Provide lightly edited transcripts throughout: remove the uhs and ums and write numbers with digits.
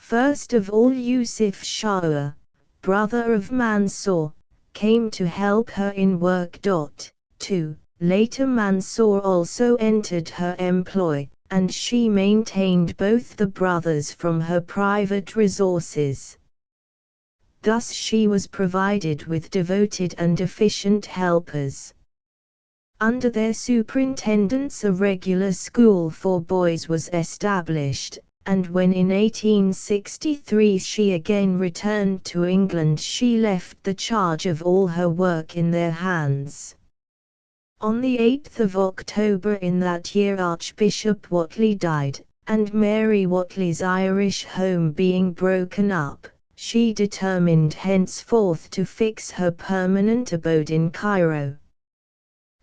First of all Yusuf Shah, brother of Mansur, came to help her in work. 2. Later Mansur also entered her employ, and she maintained both the brothers from her private resources. Thus she was provided with devoted and efficient helpers. Under their superintendence a regular school for boys was established, and when in 1863 she again returned to England she left the charge of all her work in their hands. On the 8th of October in that year Archbishop Whately died, and Mary Whately's Irish home being broken up, she determined henceforth to fix her permanent abode in Cairo.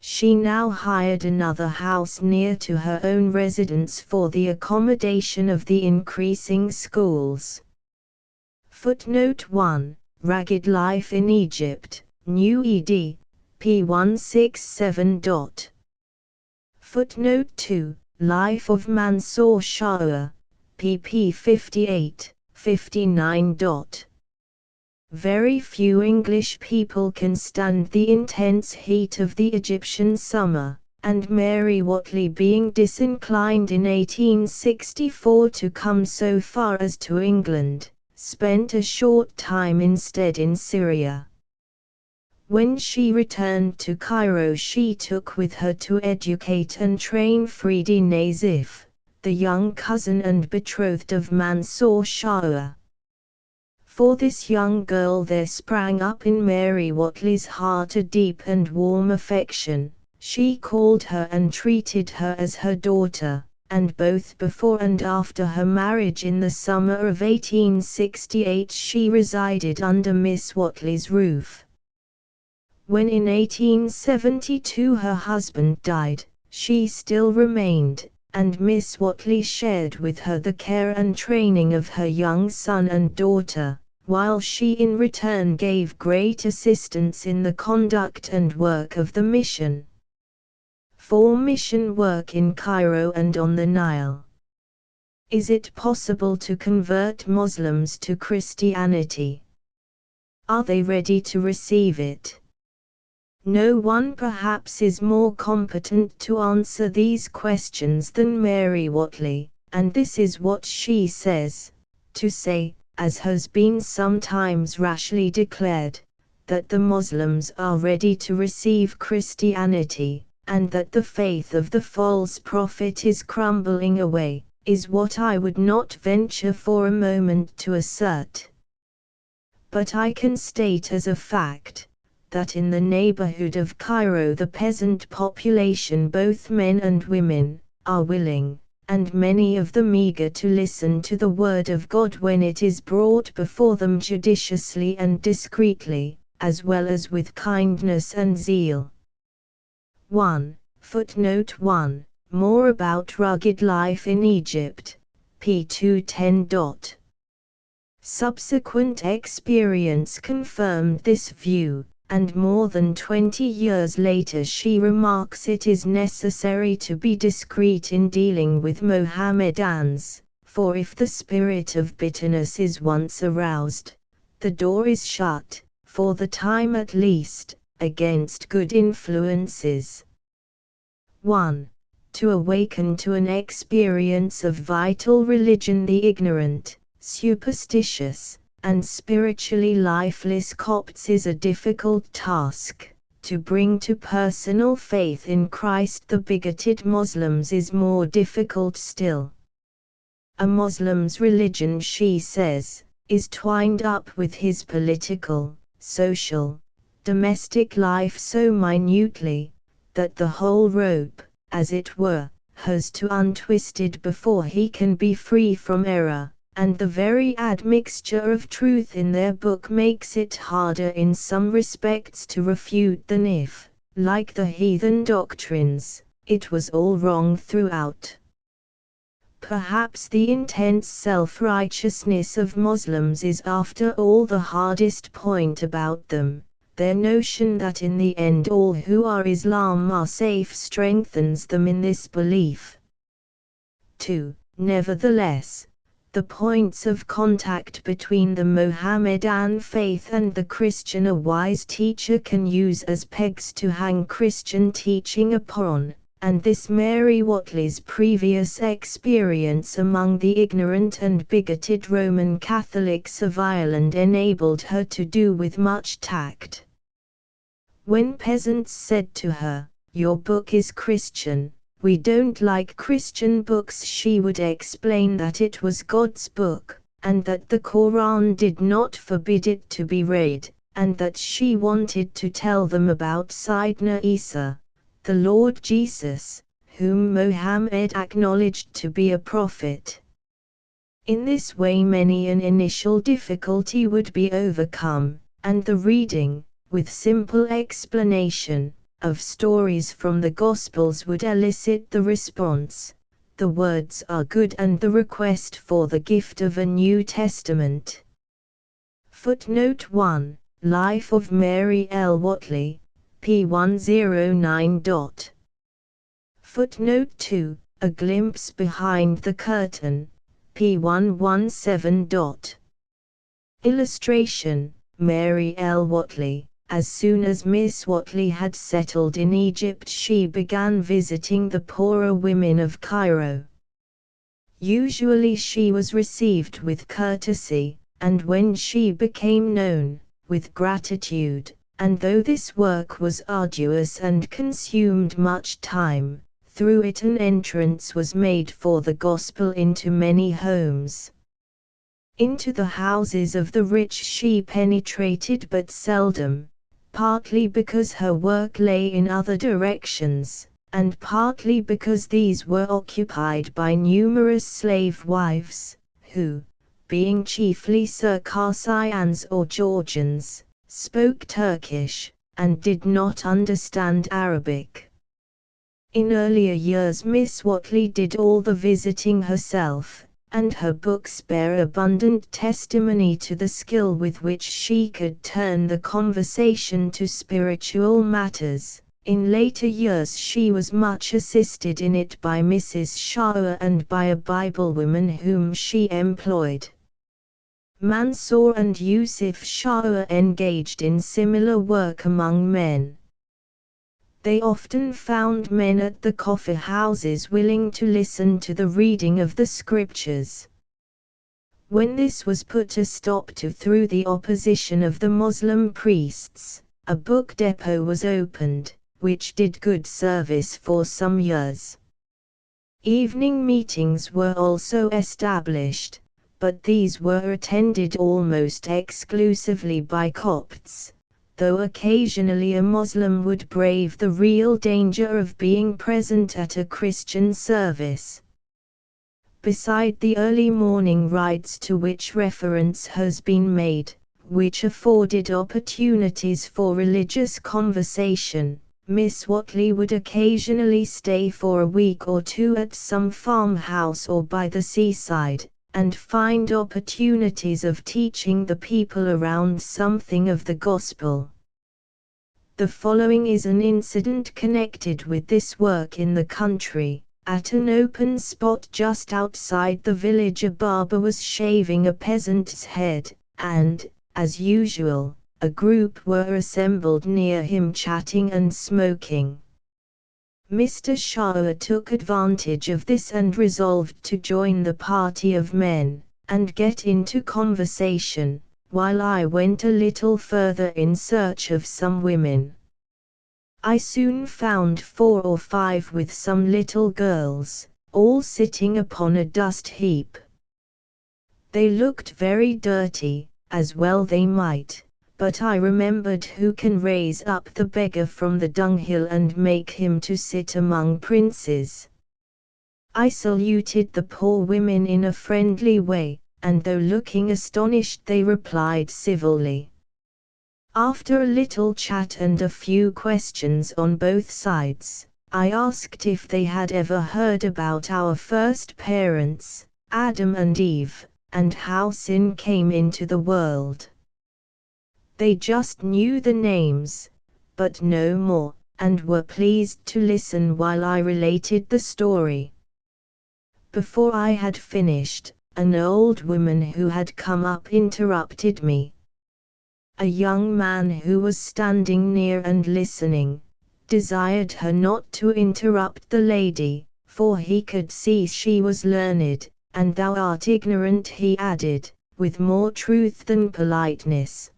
She now hired another house near to her own residence for the accommodation of the increasing schools. Footnote 1. Ragged Life in Egypt, New ed. p. 167. Footnote 2. Life of Mansur Shah, pp. 58, 59. Very few English people can stand the intense heat of the Egyptian summer, and Mary Whately being disinclined in 1864 to come so far as to England, spent a short time instead in Syria. When she returned to Cairo she took with her to educate and train Fridi Nazif, the young cousin and betrothed of Mansur Shah. For this young girl there sprang up in Mary Whately's heart a deep and warm affection. She called her and treated her as her daughter, and both before and after her marriage in the summer of 1868 she resided under Miss Whately's roof. When in 1872 her husband died, she still remained, and Miss Whately shared with her the care and training of her young son and daughter, while she in return gave great assistance in the conduct and work of the mission. For mission work in Cairo and on the Nile. Is it possible to convert Muslims to Christianity? Are they ready to receive it? No one perhaps is more competent to answer these questions than Mary Whately, and this is what she says: to say, as has been sometimes rashly declared, that the Muslims are ready to receive Christianity, and that the faith of the false prophet is crumbling away, is what I would not venture for a moment to assert. But I can state as a fact, that in the neighborhood of Cairo the peasant population, both men and women, are willing, and many of them eager to listen to the word of God when it is brought before them judiciously and discreetly, as well as with kindness and zeal. 1. Footnote 1. More about Rugged Life in Egypt, p. 210. Subsequent experience confirmed this view, and more than 20 years later she remarks it is necessary to be discreet in dealing with Mohammedans, for if the spirit of bitterness is once aroused, the door is shut, for the time at least, against good influences. 1. To awaken to an experience of vital religion the ignorant, superstitious, and spiritually lifeless Copts is a difficult task. To bring to personal faith in Christ the bigoted Muslims is more difficult still. A Muslim's religion, she says, is twined up with his political, social, domestic life so minutely, that the whole rope, as it were, has to untwisted before he can be free from error. And the very admixture of truth in their book makes it harder in some respects to refute than if, like the heathen doctrines, it was all wrong throughout. Perhaps the intense self-righteousness of Muslims is after all the hardest point about them. Their notion that in the end all who are Islam are safe strengthens them in this belief. 2. Nevertheless, The points of contact between the Mohammedan faith and the Christian a wise teacher can use as pegs to hang Christian teaching upon, and this Mary Whatley's previous experience among the ignorant and bigoted Roman Catholics of Ireland enabled her to do with much tact. When peasants said to her, "Your book is Christian, we don't like Christian books," she would explain that it was God's book, and that the Quran did not forbid it to be read, and that she wanted to tell them about Sayyidina Isa, the Lord Jesus, whom Mohammed acknowledged to be a prophet. In this way many an initial difficulty would be overcome, and the reading, with simple explanation, of stories from the Gospels would elicit the response, "The words are good," and the request for the gift of a New Testament. Footnote 1. Life of Mary L. Whatley, p. 109. Footnote 2. A glimpse behind the curtain, p. 117. Illustration, Mary L. Whatley. As soon as Miss Whatley had settled in Egypt, she began visiting the poorer women of Cairo. Usually she was received with courtesy, and when she became known, with gratitude, and though this work was arduous and consumed much time, through it an entrance was made for the gospel into many homes. Into the houses of the rich she penetrated but seldom, partly because her work lay in other directions, and partly because these were occupied by numerous slave wives, who, being chiefly Circassians or Georgians, spoke Turkish, and did not understand Arabic. In earlier years Miss Whatley did all the visiting herself, and her books bear abundant testimony to the skill with which she could turn the conversation to spiritual matters. In later years she was much assisted in it by Mrs. Shaw and by a Biblewoman whom she employed. Mansour and Yusuf Shaw engaged in similar work among men. They often found men at the coffee houses willing to listen to the reading of the scriptures. When this was put a stop to through the opposition of the Muslim priests, a book depot was opened, which did good service for some years. Evening meetings were also established, but these were attended almost exclusively by Copts, though occasionally a Muslim would brave the real danger of being present at a Christian service. Beside the early morning rides to which reference has been made, which afforded opportunities for religious conversation, Miss Whatley would occasionally stay for a week or two at some farmhouse or by the seaside, and find opportunities of teaching the people around something of the gospel. The following is an incident connected with this work in the country. At an open spot just outside the village a barber was shaving a peasant's head, and, as usual, a group were assembled near him chatting and smoking. Mr. Shaw took advantage of this and resolved to join the party of men, and get into conversation, while I went a little further in search of some women. I soon found 4 or 5 with some little girls, all sitting upon a dust heap. They looked very dirty, as well they might. But I remembered who can raise up the beggar from the dunghill and make him to sit among princes. I saluted the poor women in a friendly way, and though looking astonished they replied civilly. After a little chat and a few questions on both sides, I asked if they had ever heard about our first parents, Adam and Eve, and how sin came into the world. They just knew the names, but no more, and were pleased to listen while I related the story. Before I had finished, an old woman who had come up interrupted me. A young man who was standing near and listening, desired her not to interrupt the lady, for he could see she was learned, and thou art ignorant, he added, with more truth than politeness.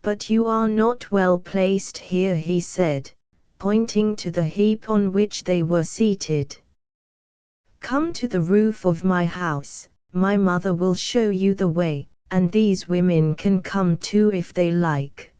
But you are not well placed here, he said, pointing to the heap on which they were seated. Come to the roof of my house, my mother will show you the way, and these women can come too if they like.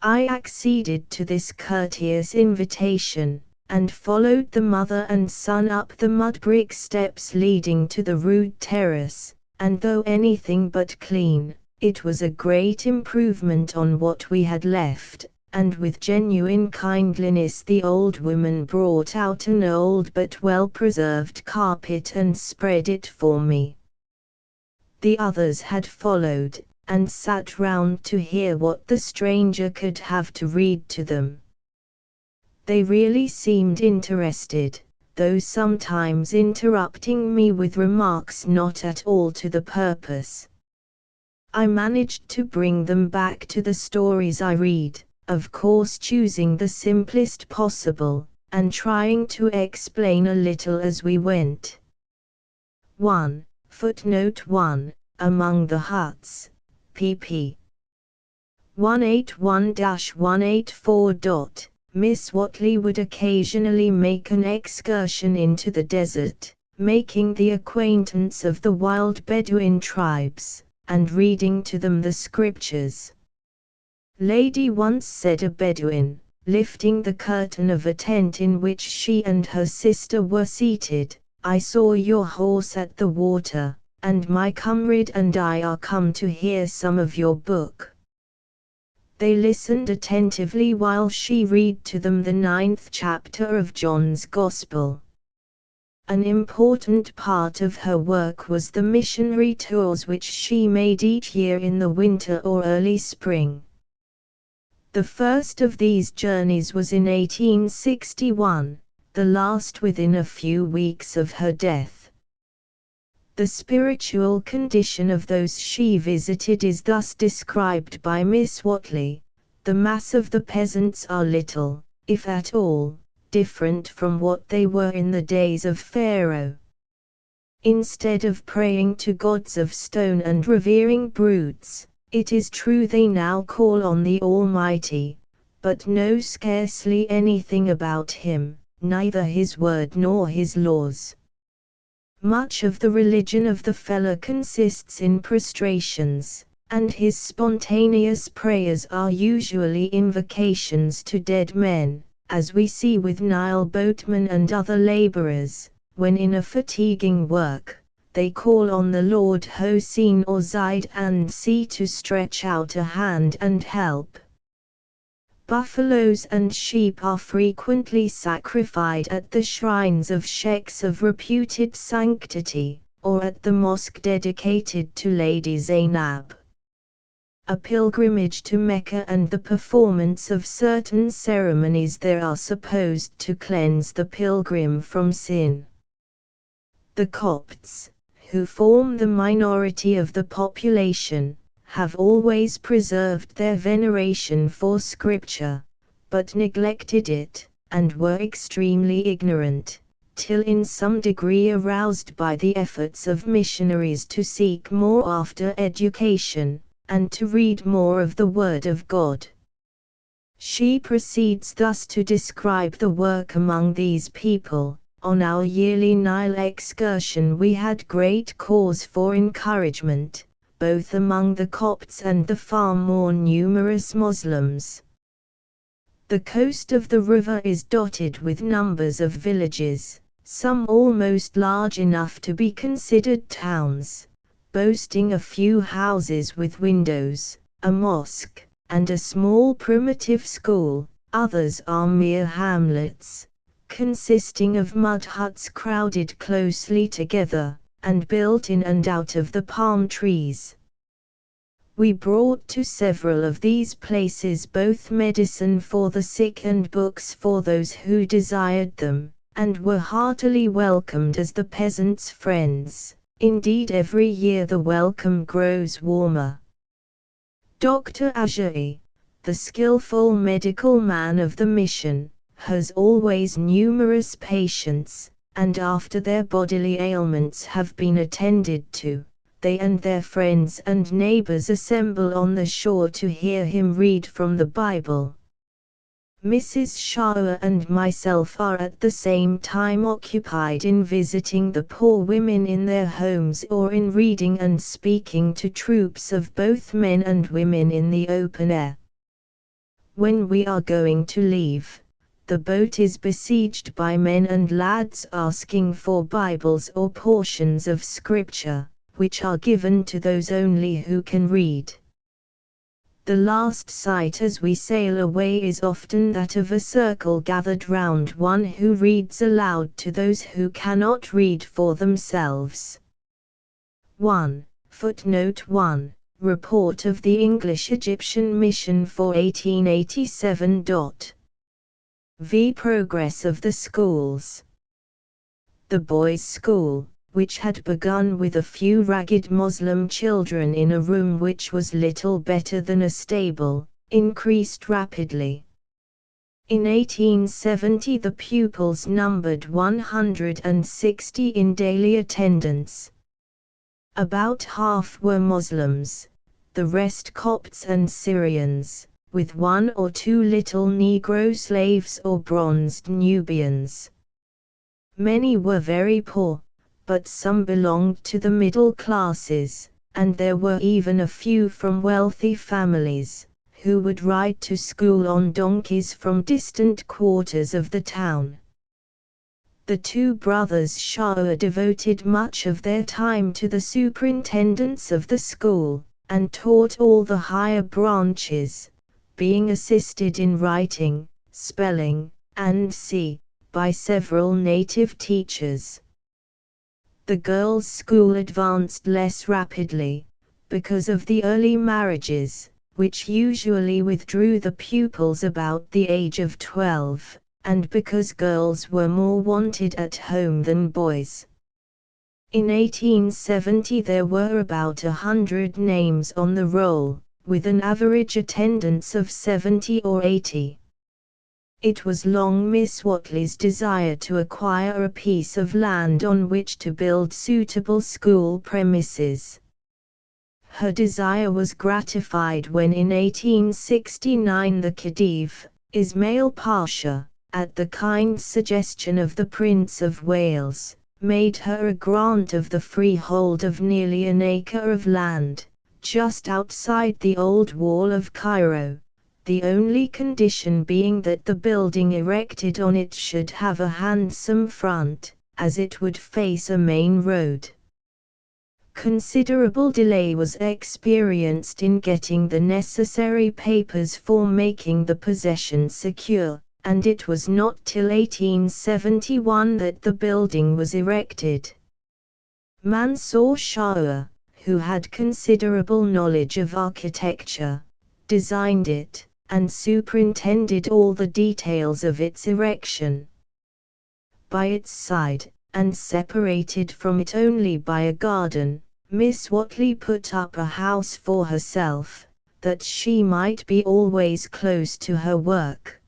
I acceded to this courteous invitation, and followed the mother and son up the mud brick steps leading to the rude terrace, and though anything but clean, it was a great improvement on what we had left, and with genuine kindliness the old woman brought out an old but well-preserved carpet and spread it for me. The others had followed, and sat round to hear what the stranger could have to read to them. They really seemed interested, though sometimes interrupting me with remarks not at all to the purpose. I managed to bring them back to the stories I read, of course choosing the simplest possible, and trying to explain a little as we went. 1. Footnote 1. Among the Huts, pp. 181-184. Miss Whatley would occasionally make an excursion into the desert, making the acquaintance of the wild Bedouin tribes, and reading to them the scriptures. Lady once said a Bedouin, lifting the curtain of a tent in which she and her sister were seated, I saw your horse at the water, and my comrade and I are come to hear some of your book. They listened attentively while she read to them the 9th chapter of John's Gospel. An important part of her work was the missionary tours which she made each year in the winter or early spring. The first of these journeys was in 1861, the last within a few weeks of her death. The spiritual condition of those she visited is thus described by Miss Whatley: the mass of the peasants are little, if at all, different from what they were in the days of Pharaoh. Instead of praying to gods of stone and revering brutes, it is true they now call on the Almighty, but know scarcely anything about Him, neither His word nor His laws. Much of the religion of the fellah consists in prostrations, and his spontaneous prayers are usually invocations to dead men, as we see with Nile boatmen and other laborers, when in a fatiguing work, they call on the Lord Hossein or Zaid and Si to stretch out a hand and help. Buffaloes and sheep are frequently sacrificed at the shrines of sheikhs of reputed sanctity, or at the mosque dedicated to Lady Zainab. A pilgrimage to Mecca and the performance of certain ceremonies there are supposed to cleanse the pilgrim from sin. The Copts, who form the minority of the population, have always preserved their veneration for Scripture, but neglected it, and were extremely ignorant, till in some degree aroused by the efforts of missionaries to seek more after education, and to read more of the Word of God. She proceeds thus to describe the work among these people. On our yearly Nile excursion we had great cause for encouragement, both among the Copts and the far more numerous Moslems. The coast of the river is dotted with numbers of villages, some almost large enough to be considered towns, boasting a few houses with windows, a mosque, and a small primitive school. Others are mere hamlets, consisting of mud huts crowded closely together, and built in and out of the palm trees. We brought to several of these places both medicine for the sick and books for those who desired them, and were heartily welcomed as the peasants' friends, Indeed, every year the welcome grows warmer. Dr. Ajayi, the skillful medical man of the mission, has always numerous patients, and after their bodily ailments have been attended to, they and their friends and neighbors assemble on the shore to hear him read from the Bible. Mrs. Shah and myself are at the same time occupied in visiting the poor women in their homes or in reading and speaking to troops of both men and women in the open air. When we are going to leave, the boat is besieged by men and lads asking for Bibles or portions of Scripture, which are given to those only who can read. The last sight as we sail away is often that of a circle gathered round one who reads aloud to those who cannot read for themselves. 1. Footnote 1. Report of the English-Egyptian Mission for 1887. V. Progress of the schools. The boys' school, which had begun with a few ragged Moslem children in a room which was little better than a stable, increased rapidly. In 1870 the pupils numbered 160 in daily attendance. About half were Moslems, the rest Copts and Syrians, with one or two little Negro slaves or bronzed Nubians. Many were very poor, but some belonged to the middle classes, and there were even a few from wealthy families, who would ride to school on donkeys from distant quarters of the town. The two brothers Shah devoted much of their time to the superintendence of the school, and taught all the higher branches, being assisted in writing, spelling, and by several native teachers. The girls' school advanced less rapidly, because of the early marriages, which usually withdrew the pupils about the age of 12, and because girls were more wanted at home than boys. In 1870 there were about 100 names on the roll, with an average attendance of 70 or 80. It was long Miss Whatley's desire to acquire a piece of land on which to build suitable school premises. Her desire was gratified when in 1869 the Khedive, Ismail Pasha, at the kind suggestion of the Prince of Wales, made her a grant of the freehold of nearly an acre of land, just outside the old wall of Cairo, the only condition being that the building erected on it should have a handsome front, as it would face a main road. Considerable delay was experienced in getting the necessary papers for making the possession secure, and it was not till 1871 that the building was erected. Mansour Shah, who had considerable knowledge of architecture, designed it, and superintended all the details of its erection. By its side, and separated from it only by a garden, Miss Whatley put up a house for herself, that she might be always close to her work.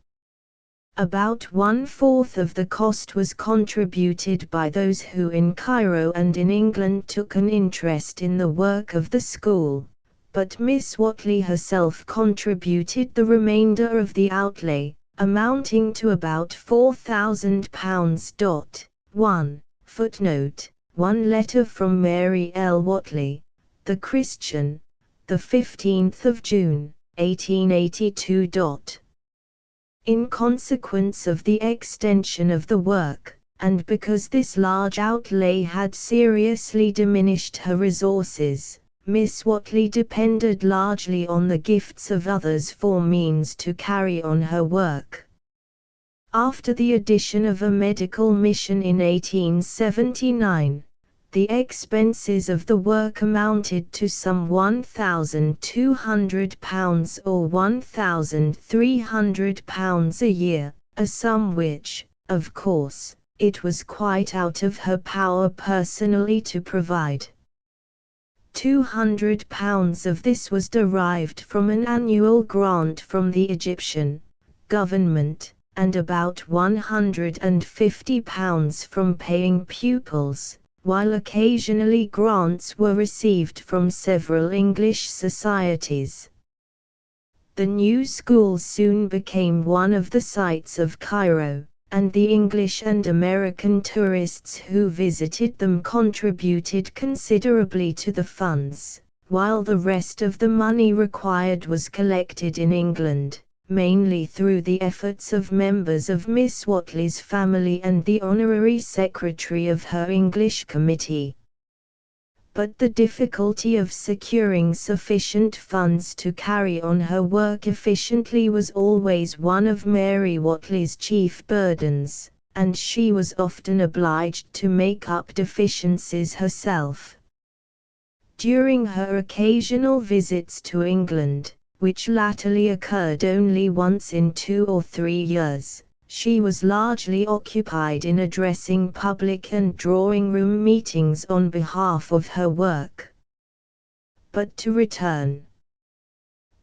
About 1/4 of the cost was contributed by those who in Cairo and in England took an interest in the work of the school, but Miss Whatley herself contributed the remainder of the outlay, amounting to about £4,000. 1. Footnote: One letter from Mary L. Whatley, The Christian, the 15th of June, 1882. In consequence of the extension of the work, and because this large outlay had seriously diminished her resources, Miss Whatley depended largely on the gifts of others for means to carry on her work. After the addition of a medical mission in 1879, the expenses of the work amounted to some £1,200 or £1,300 a year, a sum which, of course, it was quite out of her power personally to provide. £200 of this was derived from an annual grant from the Egyptian government, and about £150 from paying pupils, while occasionally grants were received from several English societies. The new schools soon became one of the sights of Cairo, and the English and American tourists who visited them contributed considerably to the funds, while the rest of the money required was collected in England, mainly through the efforts of members of Miss Whatley's family and the honorary secretary of her English committee. But the difficulty of securing sufficient funds to carry on her work efficiently was always one of Mary Whatley's chief burdens, and she was often obliged to make up deficiencies herself. During her occasional visits to England, which latterly occurred only once in 2 or 3 years, she was largely occupied in addressing public and drawing-room meetings on behalf of her work. But to return.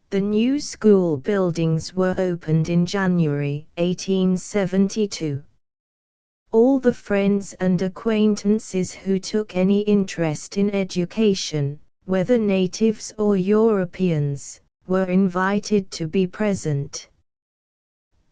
The new school buildings were opened in January 1872. All the friends and acquaintances who took any interest in education, whether natives or Europeans, were invited to be present.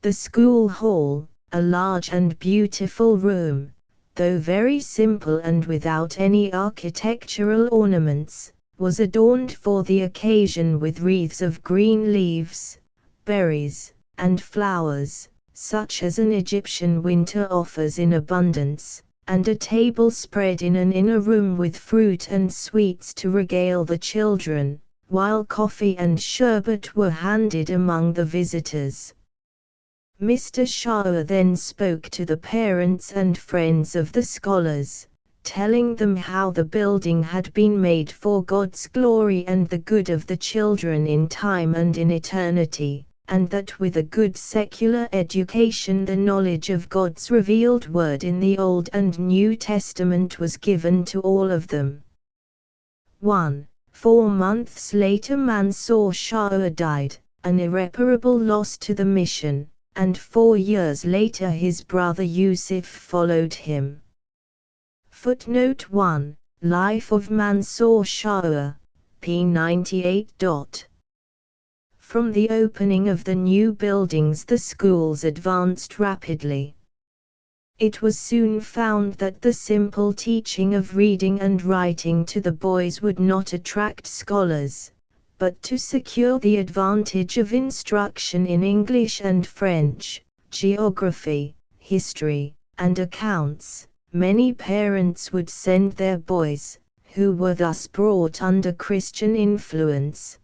The school hall, a large and beautiful room, though very simple and without any architectural ornaments, was adorned for the occasion with wreaths of green leaves, berries, and flowers, such as an Egyptian winter offers in abundance, and a table spread in an inner room with fruit and sweets to regale the children, while coffee and sherbet were handed among the visitors. Mr. Shaw then spoke to the parents and friends of the scholars, telling them how the building had been made for God's glory and the good of the children in time and in eternity, and that with a good secular education the knowledge of God's revealed word in the Old and New Testament was given to all of them. 4 months later Mansour Shah died, an irreparable loss to the mission, and 4 years later his brother Yusuf followed him. Footnote 1, Life of Mansour Shah, p. 98. From the opening of the new buildings the schools advanced rapidly. It was soon found that the simple teaching of reading and writing to the boys would not attract scholars, but to secure the advantage of instruction in English and French, geography, history, and accounts, many parents would send their boys, who were thus brought under Christian influence.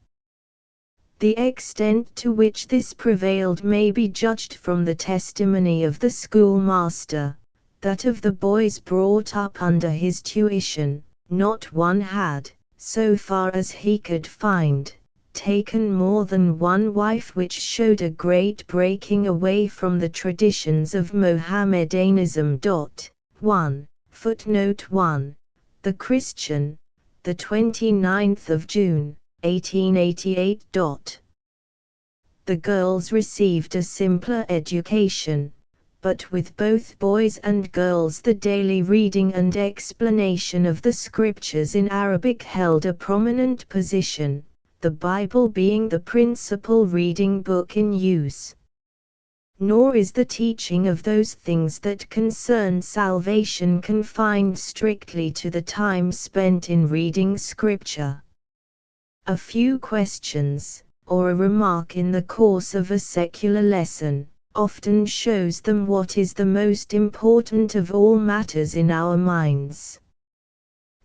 The extent to which this prevailed may be judged from the testimony of the schoolmaster, that of the boys brought up under his tuition, not one had, so far as he could find, taken more than one wife, which showed a great breaking away from the traditions of Mohammedanism. 1. Footnote 1. The Christian, the 29th of June, 1888. The girls received a simpler education, but with both boys and girls the daily reading and explanation of the scriptures in Arabic held a prominent position, the Bible being the principal reading book in use. Nor is the teaching of those things that concern salvation confined strictly to the time spent in reading scripture. A few questions, or a remark in the course of a secular lesson, often shows them what is the most important of all matters in our minds.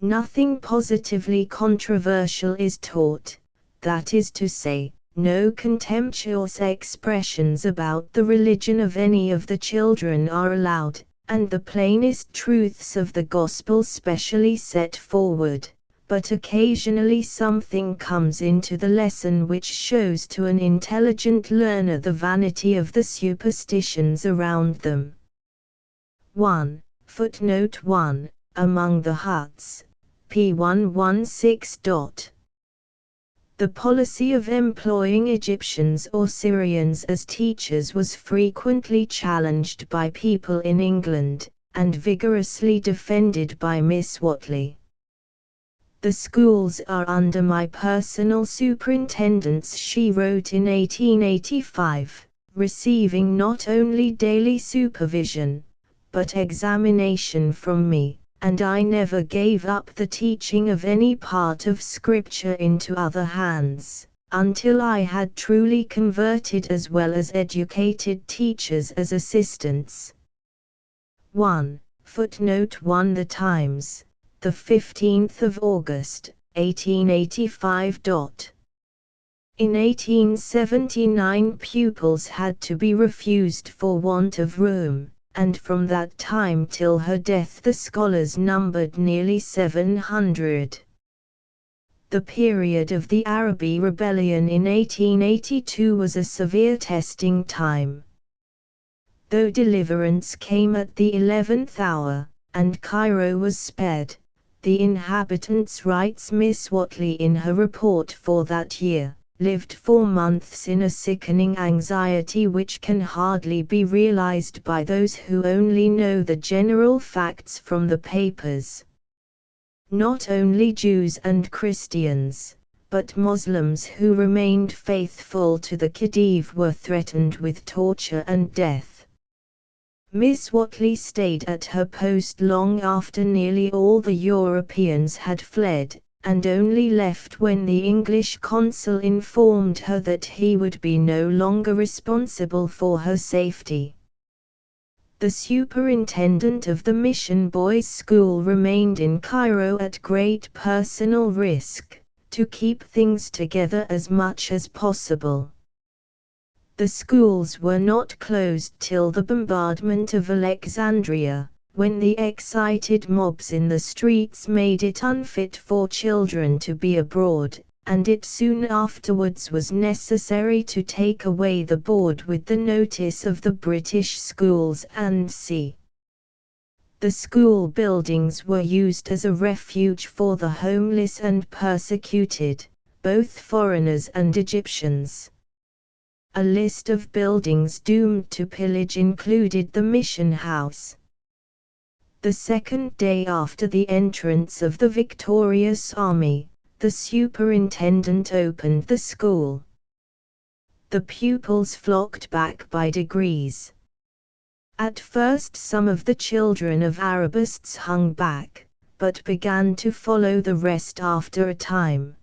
Nothing positively controversial is taught, that is to say, no contemptuous expressions about the religion of any of the children are allowed, and the plainest truths of the gospel specially set forward, but occasionally something comes into the lesson which shows to an intelligent learner the vanity of the superstitions around them. 1. Footnote 1. Among the huts. p. 116. The policy of employing Egyptians or Syrians as teachers was frequently challenged by people in England, and vigorously defended by Miss Whately. "The schools are under my personal superintendence," she wrote in 1885, "receiving not only daily supervision, but examination from me, and I never gave up the teaching of any part of Scripture into other hands, until I had truly converted as well as educated teachers as assistants." 1. Footnote 1. The Times, the 15th of August, 1885. In 1879 pupils had to be refused for want of room, and from that time till her death the scholars numbered nearly 700. The period of the Arabi Rebellion in 1882 was a severe testing time. Though deliverance came at the 11th hour, and Cairo was spared, the inhabitants, writes Miss Whately in her report for that year, lived for months in a sickening anxiety which can hardly be realized by those who only know the general facts from the papers. Not only Jews and Christians, but Muslims who remained faithful to the Khedive were threatened with torture and death. Miss Whately stayed at her post long after nearly all the Europeans had fled, and only left when the English consul informed her that he would be no longer responsible for her safety. The superintendent of the Mission Boys' School remained in Cairo at great personal risk, to keep things together as much as possible. The schools were not closed till the bombardment of Alexandria, when the excited mobs in the streets made it unfit for children to be abroad, and it soon afterwards was necessary to take away the board with the notice of the British schools and c. The school buildings were used as a refuge for the homeless and persecuted, both foreigners and Egyptians. A list of buildings doomed to pillage included the Mission House. The second day after the entrance of the victorious army, the superintendent opened the school. The pupils flocked back by degrees. At first some of the children of Arabists hung back, but began to follow the rest after a time.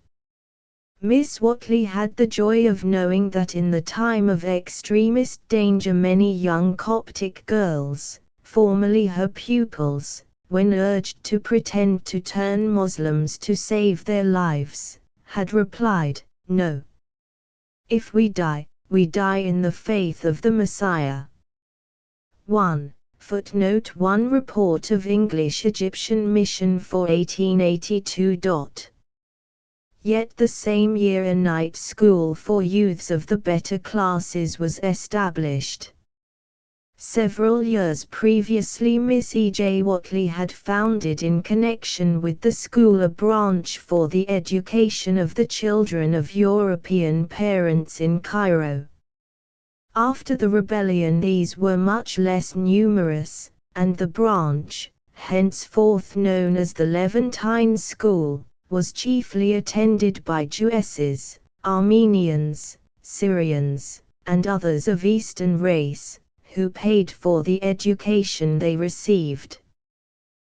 Miss Whately had the joy of knowing that in the time of extremest danger many young Coptic girls, formerly her pupils, when urged to pretend to turn Muslims to save their lives, had replied, "No. If we die in the faith of the Messiah." 1. Footnote 1. Report of English-Egyptian Mission for 1882. Yet the same year a night school for youths of the better classes was established. Several years previously Miss E. J. Whately had founded in connection with the school a branch for the education of the children of European parents in Cairo. After the rebellion these were much less numerous, and the branch, henceforth known as the Levantine School, was chiefly attended by Jewesses, Armenians, Syrians, and others of Eastern race, who paid for the education they received.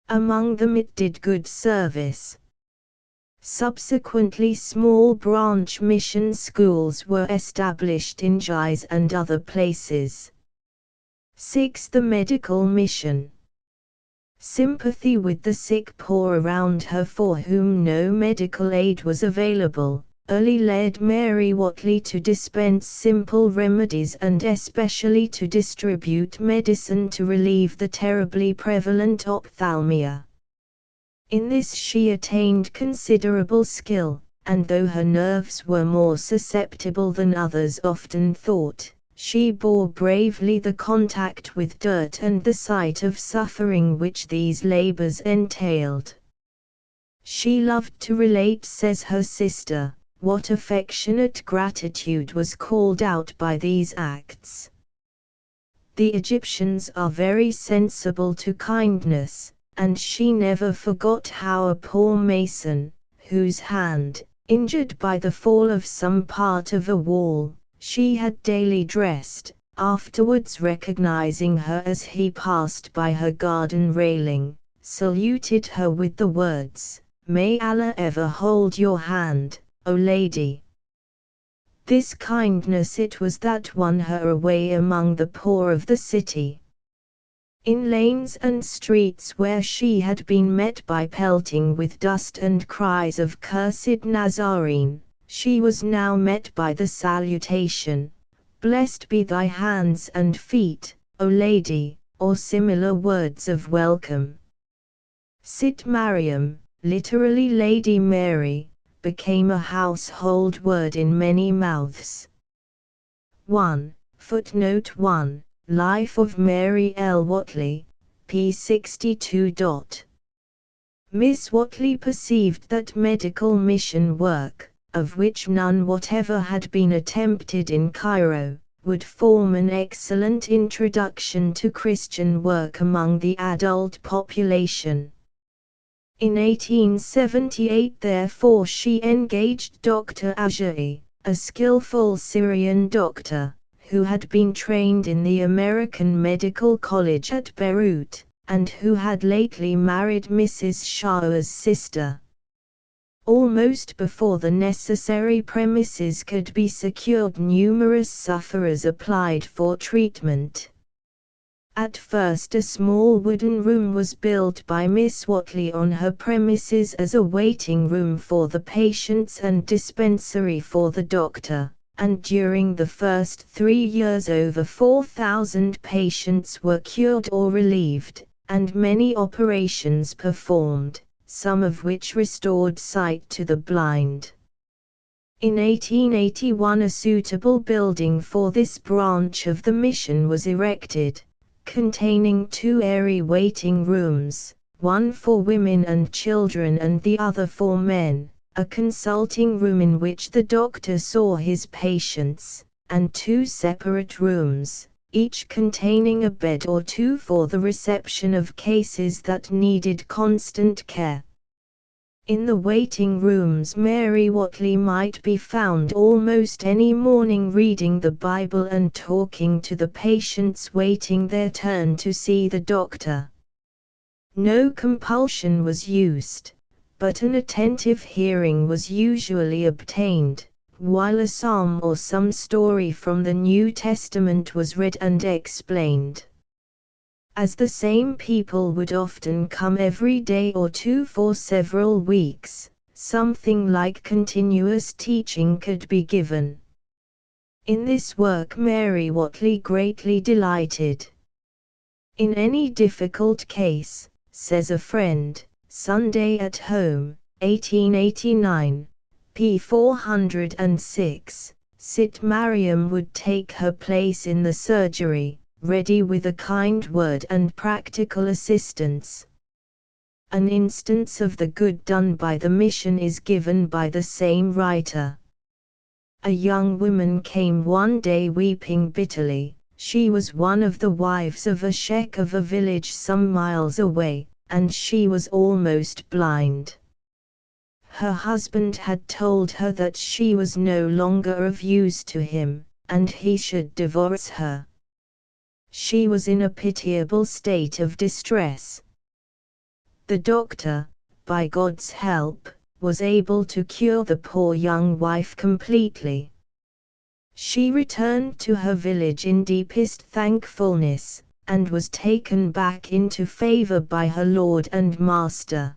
Among them it did good service. Subsequently small branch mission schools were established in Jais and other places. 6. The medical mission. Sympathy with the sick poor around her for whom no medical aid was available, early led Mary Whately to dispense simple remedies and especially to distribute medicine to relieve the terribly prevalent ophthalmia. In this she attained considerable skill, and though her nerves were more susceptible than others often thought, She bore bravely the contact with dirt and the sight of suffering which these labors entailed. She loved to relate, says her sister, what affectionate gratitude was called out by these acts. The Egyptians are very sensible to kindness, and she never forgot how a poor mason, whose hand, injured by the fall of some part of a wall, she had daily dressed, afterwards recognizing her as he passed by her garden railing, saluted her with the words, "May Allah ever hold your hand, O lady." This kindness it was that won her a way among the poor of the city. In lanes and streets where she had been met by pelting with dust and cries of "Cursed Nazarene," she was now met by the salutation, "Blessed be thy hands and feet, O lady," or similar words of welcome. Sit Mariam, literally Lady Mary, became a household word in many mouths. 1. Footnote 1. Life of Mary L. Whatley, p. 62. Miss Whatley perceived that medical mission work, of which none whatever had been attempted in Cairo, would form an excellent introduction to Christian work among the adult population. In 1878 therefore she engaged Dr. Ajayi, a skillful Syrian doctor, who had been trained in the American Medical College at Beirut, and who had lately married Mrs. Shah's sister. Almost before the necessary premises could be secured, numerous sufferers applied for treatment. At first a small wooden room was built by Miss Whatley on her premises as a waiting room for the patients and dispensary for the doctor, and during the first 3 years over 4,000 patients were cured or relieved, and many operations performed, some of which restored sight to the blind. In 1881 a suitable building for this branch of the mission was erected, containing 2 airy waiting rooms, one for women and children and the other for men, a consulting room in which the doctor saw his patients, and 2 separate rooms, each containing a bed or 2 for the reception of cases that needed constant care. In the waiting rooms Mary Whatley might be found almost any morning reading the Bible and talking to the patients waiting their turn to see the doctor. No compulsion was used, but an attentive hearing was usually obtained, while a psalm or some story from the New Testament was read and explained. As the same people would often come every day or 2 for several weeks, something like continuous teaching could be given. In this work Mary Whatley greatly delighted. In any difficult case, says a friend, Sunday at Home, 1889, p. 406, Sit Mariam would take her place in the surgery, ready with a kind word and practical assistance. An instance of the good done by the mission is given by the same writer. A young woman came one day weeping bitterly. She was one of the wives of a sheikh of a village some miles away, and she was almost blind. Her husband had told her that she was no longer of use to him, and he should divorce her. She was in a pitiable state of distress. The doctor, by God's help, was able to cure the poor young wife completely. She returned to her village in deepest thankfulness, and was taken back into favor by her lord and master.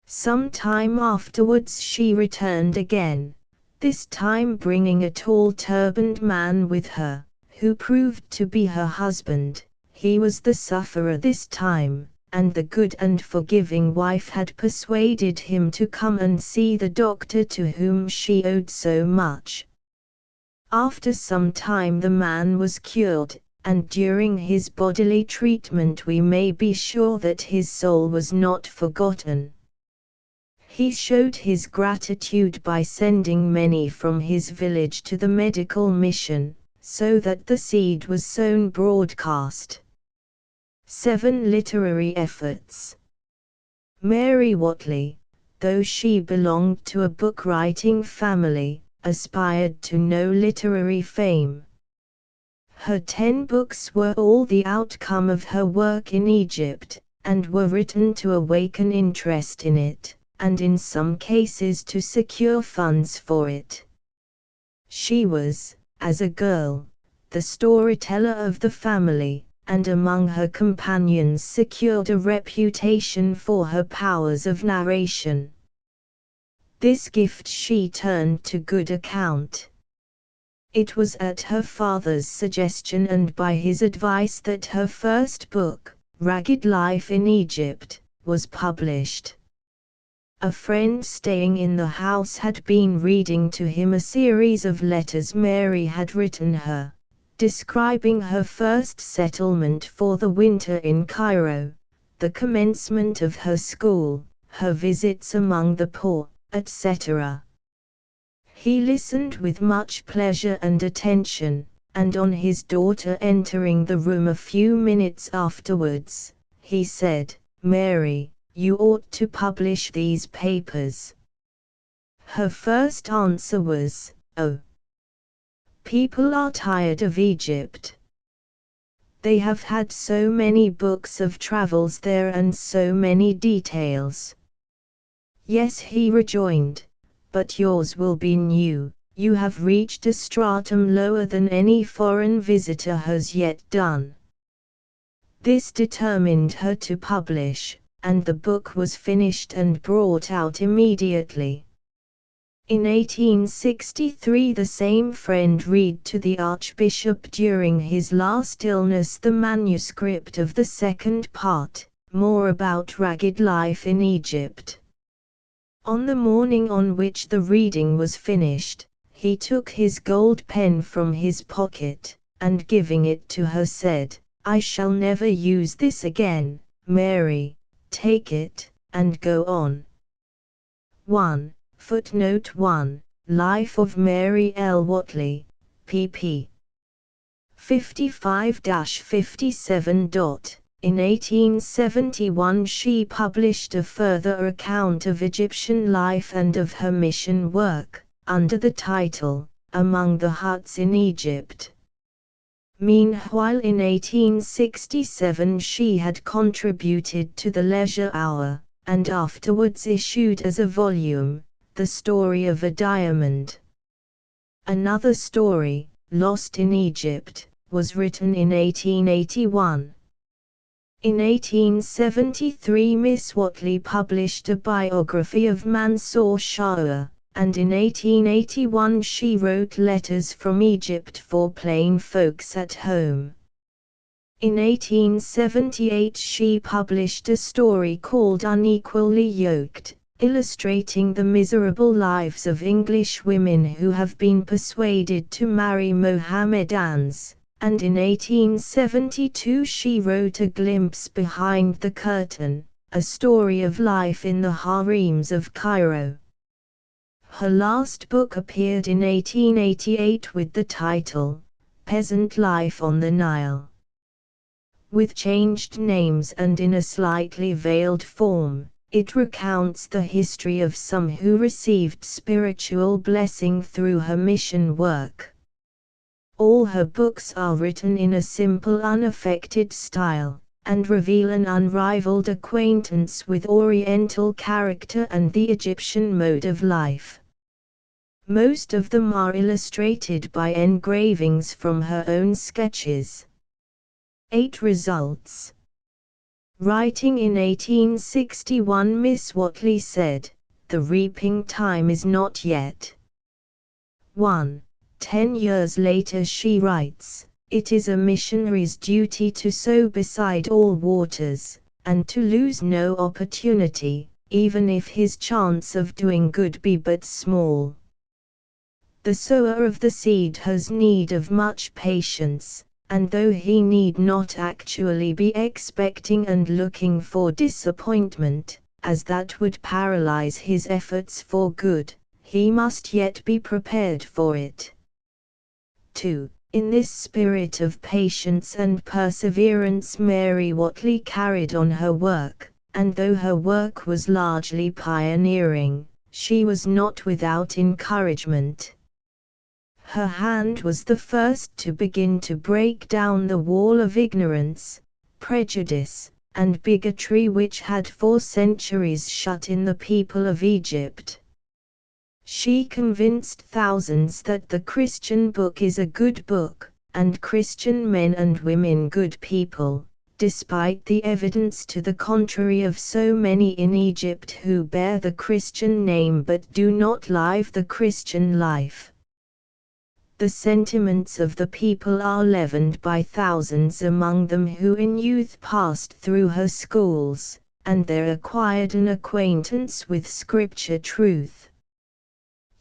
Some time afterwards she returned again, this time bringing a tall turbaned man with her, who proved to be her husband. He was the sufferer this time, and the good and forgiving wife had persuaded him to come and see the doctor to whom she owed so much. After some time the man was cured, and during his bodily treatment we may be sure that his soul was not forgotten. He showed his gratitude by sending many from his village to the medical mission, so that the seed was sown broadcast. 7 Literary efforts. Mary Whatley, though she belonged to a book-writing family, aspired to no literary fame. Her 10 books were all the outcome of her work in Egypt, and were written to awaken interest in it, and in some cases to secure funds for it. She was, as a girl, the storyteller of the family, and among her companions secured a reputation for her powers of narration. This gift she turned to good account. It was at her father's suggestion and by his advice that her first book, Ragged Life in Egypt, was published. A friend staying in the house had been reading to him a series of letters Mary had written her, describing her first settlement for the winter in Cairo, the commencement of her school, her visits among the poor, etc. He listened with much pleasure and attention, and on his daughter entering the room a few minutes afterwards, he said, "Mary, you ought to publish these papers." Her first answer was, "Oh, people are tired of Egypt. They have had so many books of travels there and so many details." "Yes," he rejoined, "but yours will be new. You have reached a stratum lower than any foreign visitor has yet done." This determined her to publish, and the book was finished and brought out immediately. In 1863 the same friend read to the Archbishop during his last illness the manuscript of the second part, More About Ragged Life in Egypt. On the morning on which the reading was finished, he took his gold pen from his pocket, and giving it to her said, "I shall never use this again, Mary. Take it, and go on." 1. Footnote 1. Life of Mary L. Whatley, pp. 55-57. In 1871 she published a further account of Egyptian life and of her mission work, under the title, Among the Huts in Egypt. Meanwhile in 1867 she had contributed to the Leisure Hour, and afterwards issued as a volume, The Story of a Diamond. Another story, Lost in Egypt, was written in 1881. In 1873 Miss Whatley published a biography of Mansour Shah, and in 1881 she wrote Letters from Egypt for Plain Folks at Home. In 1878 she published a story called Unequally Yoked, illustrating the miserable lives of English women who have been persuaded to marry Mohammedans, and in 1872 she wrote A Glimpse Behind the Curtain, a story of life in the harems of Cairo. Her last book appeared in 1888 with the title, Peasant Life on the Nile. With changed names and in a slightly veiled form, it recounts the history of some who received spiritual blessing through her mission work. All her books are written in a simple unaffected style, and reveal an unrivaled acquaintance with Oriental character and the Egyptian mode of life. Most of them are illustrated by engravings from her own sketches. 8 Results. Writing in 1861 Miss Whatley said, "The reaping time is not yet." 1. 10 years later she writes, "It is a missionary's duty to sow beside all waters, and to lose no opportunity, even if his chance of doing good be but small." The sower of the seed has need of much patience, and though he need not actually be expecting and looking for disappointment, as that would paralyze his efforts for good, he must yet be prepared for it. 2. In this spirit of patience and perseverance Mary Whately carried on her work, and though her work was largely pioneering, she was not without encouragement. Her hand was the first to begin to break down the wall of ignorance, prejudice, and bigotry which had for centuries shut in the people of Egypt. She convinced thousands that the Christian book is a good book, and Christian men and women good people, despite the evidence to the contrary of so many in Egypt who bear the Christian name but do not live the Christian life. The sentiments of the people are leavened by thousands among them who in youth passed through her schools, and there acquired an acquaintance with Scripture truth.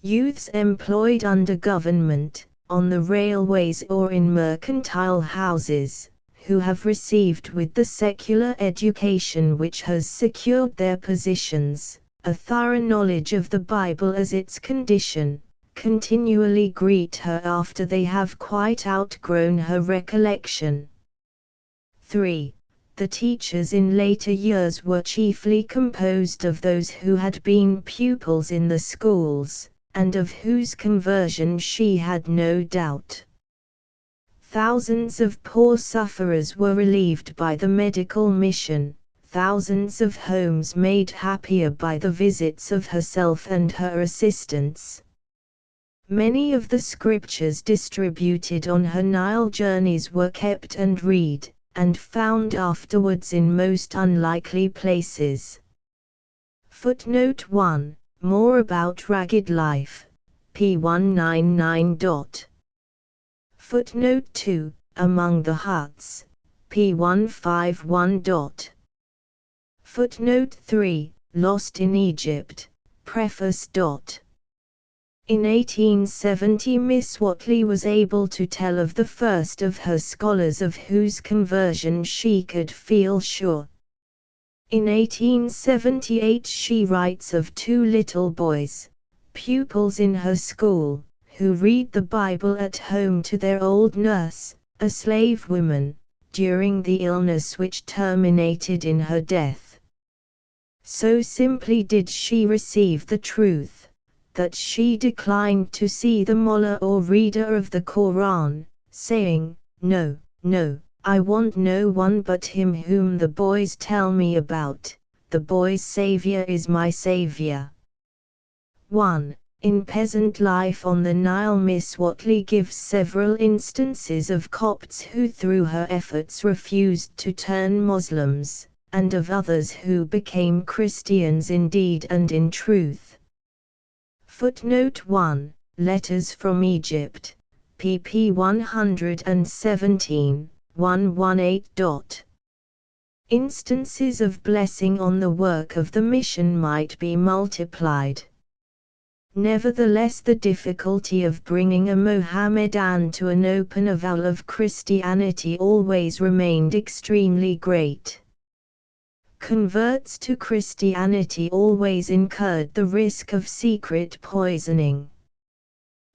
Youths employed under government, on the railways or in mercantile houses, who have received with the secular education which has secured their positions, a thorough knowledge of the Bible as its condition, continually greet her after they have quite outgrown her recollection. 3. The teachers in later years were chiefly composed of those who had been pupils in the schools, and of whose conversion she had no doubt. Thousands of poor sufferers were relieved by the medical mission, thousands of homes made happier by the visits of herself and her assistants. Many of the scriptures distributed on her Nile journeys were kept and read, and found afterwards in most unlikely places. Footnote 1. More about Ragged Life, p. 199. Footnote 2. Among the Huts, p. 151. Footnote 3. Lost in Egypt, preface. In 1870 Miss Whately was able to tell of the first of her scholars of whose conversion she could feel sure. In 1878 she writes of two little boys, pupils in her school, who read the Bible at home to their old nurse, a slave woman, during the illness which terminated in her death. So simply did she receive the truth, that she declined to see the mullah or reader of the Koran, saying, "No, no, I want no one but him whom the boys tell me about. The boys' Savior is my Savior." 1. In Peasant Life on the Nile Miss Whately gives several instances of Copts who through her efforts refused to turn Muslims, and of others who became Christians indeed and in truth. Footnote 1. Letters from Egypt, pp. 117. 118. Instances of blessing on the work of the mission might be multiplied. Nevertheless, the difficulty of bringing a Mohammedan to an open avowal of Christianity always remained extremely great. Converts to Christianity always incurred the risk of secret poisoning.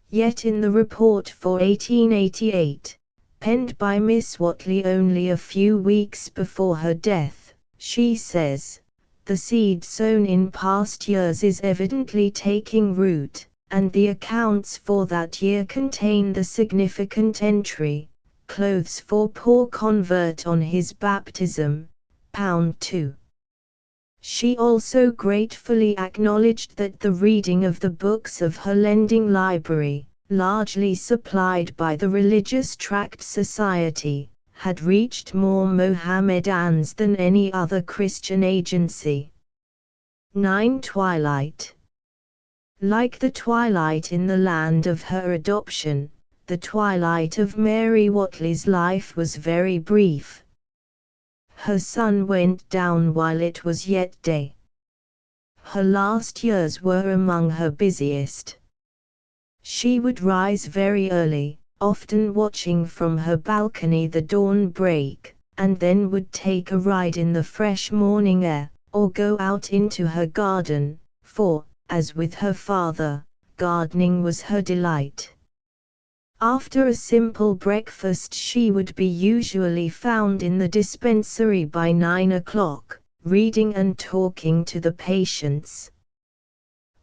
Yet in the report for 1888, penned by Miss Whately only a few weeks before her death, she says, "The seed sown in past years is evidently taking root, and the accounts for that year contain the significant entry, clothes for poor convert on his baptism, pound 2." She also gratefully acknowledged that the reading of the books of her lending library, largely supplied by the Religious Tract Society, had reached more Mohammedans than any other Christian agency. 9. Twilight. Like the twilight in the land of her adoption, the twilight of Mary Whately's life was very brief. Her sun went down while it was yet day. Her last years were among her busiest. She would rise very early, often watching from her balcony the dawn break, and then would take a ride in the fresh morning air, or go out into her garden, for, as with her father, gardening was her delight. After a simple breakfast she would be usually found in the dispensary by 9 o'clock, reading and talking to the patients.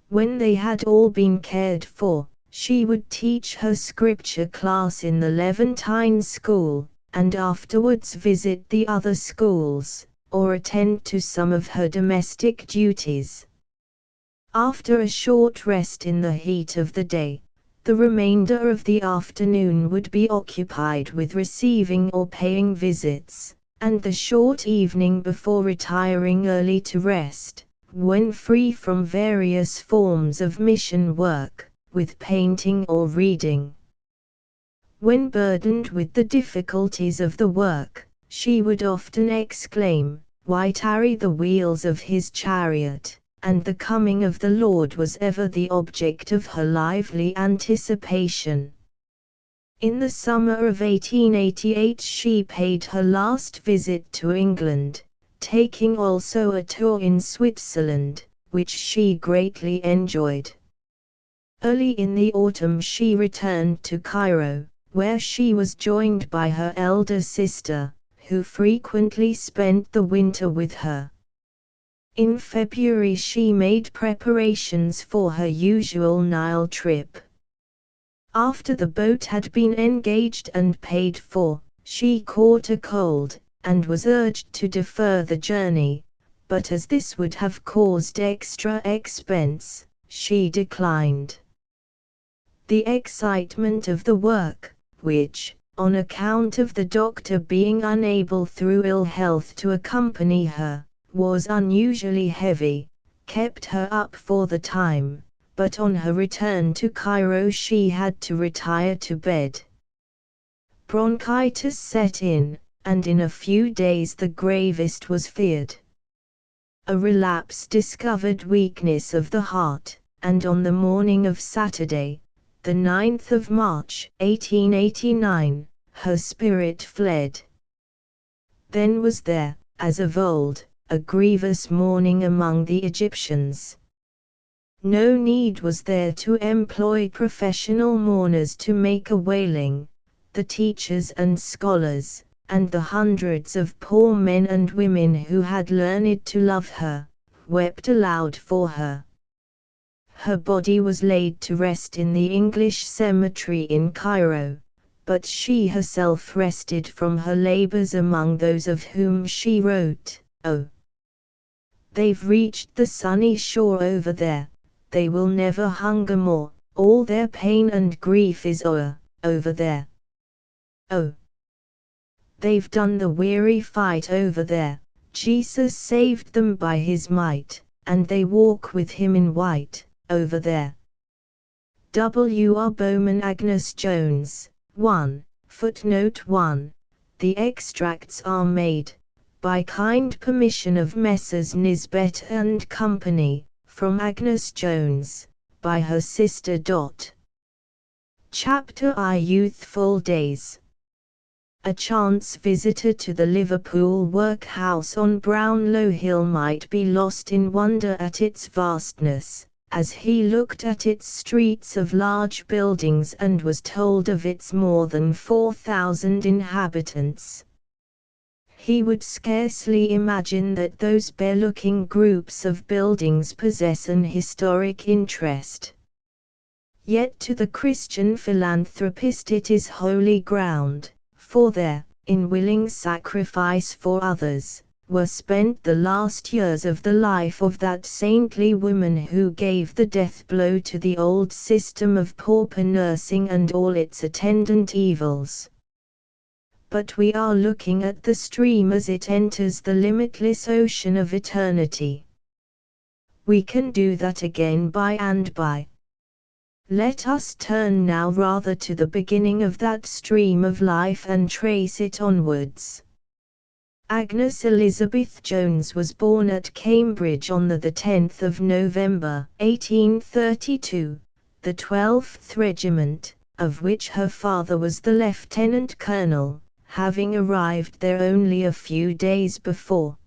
When they had all been cared for, she would teach her scripture class in the Levantine school, and afterwards visit the other schools, or attend to some of her domestic duties. After a short rest in the heat of the day, the remainder of the afternoon would be occupied with receiving or paying visits, and the short evening before retiring early to rest, when free from various forms of mission work, with painting or reading. When burdened with the difficulties of the work, she would often exclaim, "Why tarry the wheels of his chariot?" And the coming of the Lord was ever the object of her lively anticipation. In the summer of 1888 she paid her last visit to England, taking also a tour in Switzerland, which she greatly enjoyed. Early in the autumn she returned to Cairo, where she was joined by her elder sister, who frequently spent the winter with her. In February she made preparations for her usual Nile trip. After the boat had been engaged and paid for, she caught a cold, and was urged to defer the journey, but as this would have caused extra expense, she declined. The excitement of the work, which, on account of the doctor being unable through ill health to accompany her, was unusually heavy, kept her up for the time, but on her return to Cairo she had to retire to bed. Bronchitis set in, and in a few days the gravest was feared. A relapse discovered weakness of the heart, and on the morning of Saturday, the 9th of March, 1889, her spirit fled. Then was there, as of old, a grievous mourning among the Egyptians. No need was there to employ professional mourners to make a wailing. The teachers and scholars, and the hundreds of poor men and women who had learned to love her, wept aloud for her. Her body was laid to rest in the English cemetery in Cairo, but she herself rested from her labors among those of whom she wrote, "Oh, they've reached the sunny shore over there, they will never hunger more, all their pain and grief is o'er, over there. Oh, they've done the weary fight over there, Jesus saved them by his might, and they walk with him in white, over there." W. R. Bowman. Agnes Jones, 1, footnote 1. The extracts are made, by kind permission of Messrs. Nisbet and Company, from Agnes Jones, by her sister. Chapter I. Youthful Days. A chance visitor to the Liverpool workhouse on Brownlow Hill might be lost in wonder at its vastness, as he looked at its streets of large buildings and was told of its more than 4,000 inhabitants. He would scarcely imagine that those bare-looking groups of buildings possess an historic interest. Yet to the Christian philanthropist it is holy ground, for there, in willing sacrifice for others, were spent the last years of the life of that saintly woman who gave the death blow to the old system of pauper nursing and all its attendant evils. But we are looking at the stream as it enters the limitless ocean of eternity. We can do that again by and by. Let us turn now rather to the beginning of that stream of life and trace it onwards. Agnes Elizabeth Jones was born at Cambridge on the 10th of November, 1832, the 12th Regiment, of which her father was the lieutenant colonel, having arrived there only a few days before.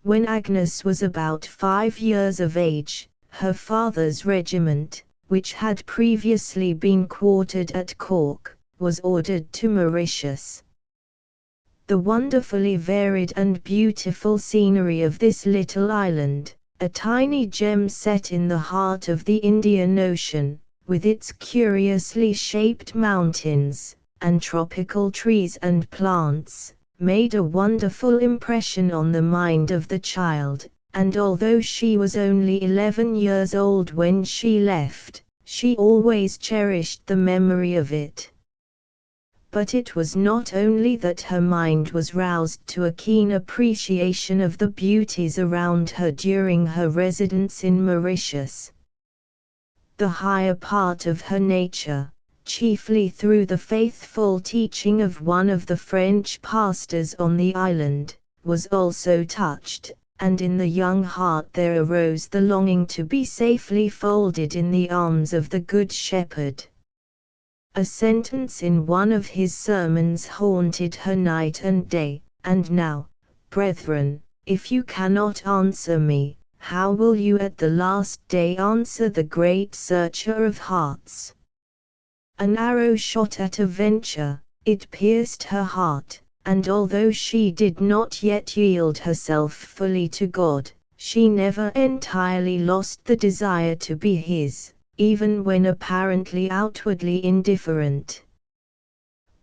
When Agnes was about 5 years of age, her father's regiment, which had previously been quartered at Cork, was ordered to Mauritius. The wonderfully varied and beautiful scenery of this little island, a tiny gem set in the heart of the Indian Ocean, with its curiously shaped mountains, and tropical trees and plants, made a wonderful impression on the mind of the child, and although she was only 11 years old when she left, she always cherished the memory of it. But it was not only that her mind was roused to a keen appreciation of the beauties around her during her residence in Mauritius. The higher part of her nature, chiefly through the faithful teaching of one of the French pastors on the island, was also touched, and in the young heart there arose the longing to be safely folded in the arms of the Good Shepherd. A sentence in one of his sermons haunted her night and day, "And now, brethren, if you cannot answer me, how will you at the last day answer the great Searcher of hearts?" An arrow shot at a venture, it pierced her heart, and although she did not yet yield herself fully to God, she never entirely lost the desire to be His, even when apparently outwardly indifferent.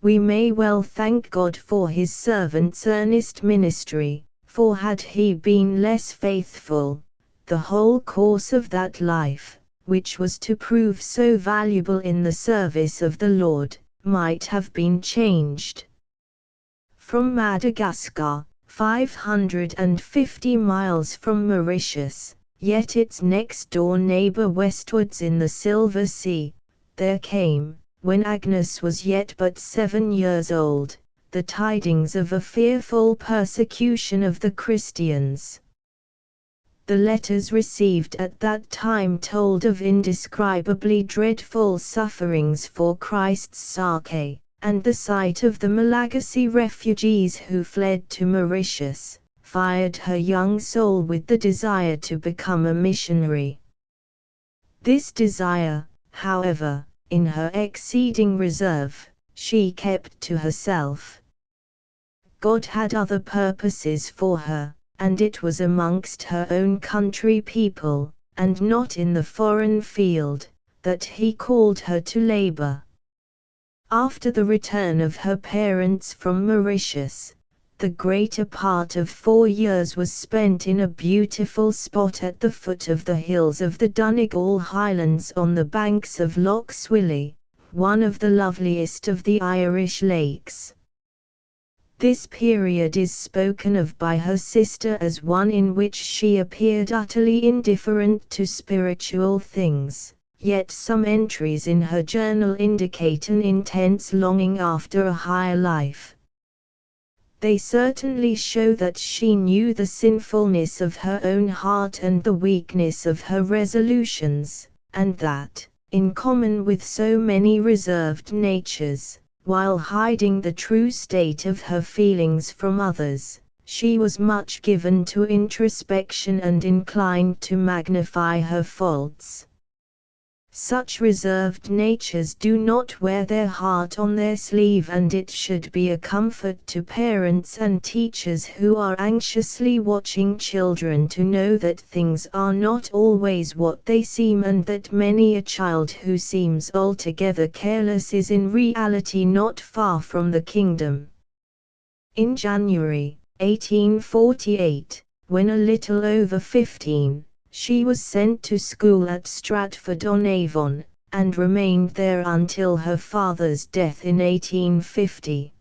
We may well thank God for His servant's earnest ministry, for had he been less faithful, the whole course of that life, which was to prove so valuable in the service of the Lord, might have been changed. From Madagascar, 550 miles from Mauritius, yet its next-door neighbor westwards in the Silver Sea, there came, when Agnes was yet but 7 years old, the tidings of a fearful persecution of the Christians. The letters received at that time told of indescribably dreadful sufferings for Christ's sake, and the sight of the Malagasy refugees who fled to Mauritius fired her young soul with the desire to become a missionary. This desire, however, in her exceeding reserve, she kept to herself. God had other purposes for her, and it was amongst her own country people, and not in the foreign field, that He called her to labor. After the return of her parents from Mauritius, the greater part of 4 years was spent in a beautiful spot at the foot of the hills of the Donegal Highlands on the banks of Loch Swilly, one of the loveliest of the Irish lakes. This period is spoken of by her sister as one in which she appeared utterly indifferent to spiritual things, yet some entries in her journal indicate an intense longing after a higher life. They certainly show that she knew the sinfulness of her own heart and the weakness of her resolutions, and that, in common with so many reserved natures, while hiding the true state of her feelings from others, she was much given to introspection and inclined to magnify her faults. Such reserved natures do not wear their heart on their sleeve, and it should be a comfort to parents and teachers who are anxiously watching children to know that things are not always what they seem, and that many a child who seems altogether careless is in reality not far from the kingdom. In January 1848, when a little over 15, she was sent to school at Stratford-on-Avon, and remained there until her father's death in 1850.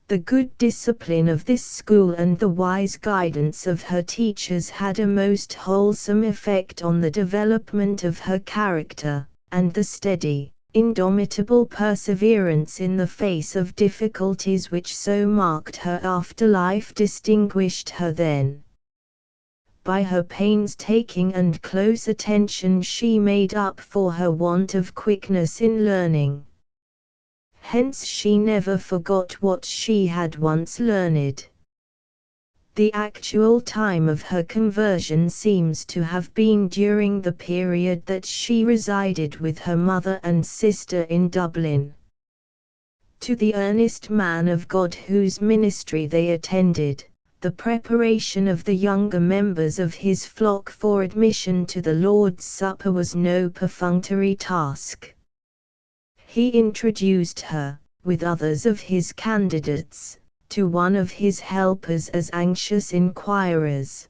The good discipline of this school and the wise guidance of her teachers had a most wholesome effect on the development of her character, and the steady, indomitable perseverance in the face of difficulties which so marked her after life distinguished her then. by her painstaking and close attention she made up for her want of quickness in learning. Hence she never forgot what she had once learned. The actual time of her conversion seems to have been during the period that she resided with her mother and sister in Dublin. To the earnest man of God whose ministry they attended, the preparation of the younger members of his flock for admission to the Lord's Supper was no perfunctory task. He introduced her, with others of his candidates, to one of his helpers as anxious inquirers.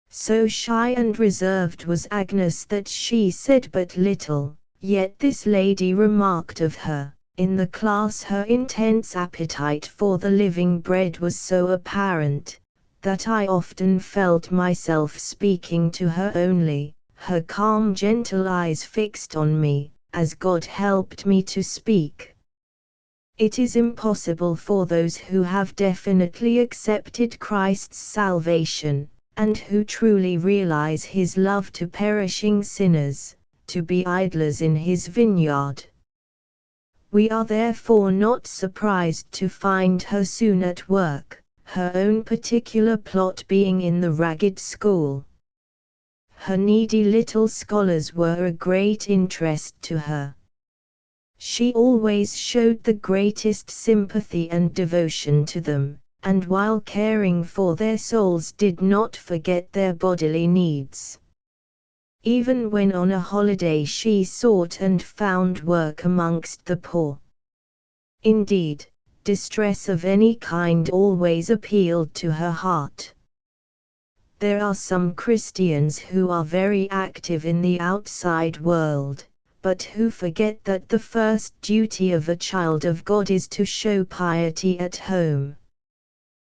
So shy and reserved was Agnes that she said but little, yet this lady remarked of her, in the class her intense appetite for the living bread was so apparent, that I often felt myself speaking to her only, her calm gentle eyes fixed on me, as God helped me to speak. It is impossible for those who have definitely accepted Christ's salvation, and who truly realize his love to perishing sinners, to be idlers in his vineyard. We are therefore not surprised to find her soon at work, her own particular plot being in the ragged school. Her needy little scholars were a great interest to her. She always showed the greatest sympathy and devotion to them, and while caring for their souls did not forget their bodily needs. Even when on a holiday she sought and found work amongst the poor. Indeed, distress of any kind always appealed to her heart. There are some Christians who are very active in the outside world, but who forget that the first duty of a child of God is to show piety at home.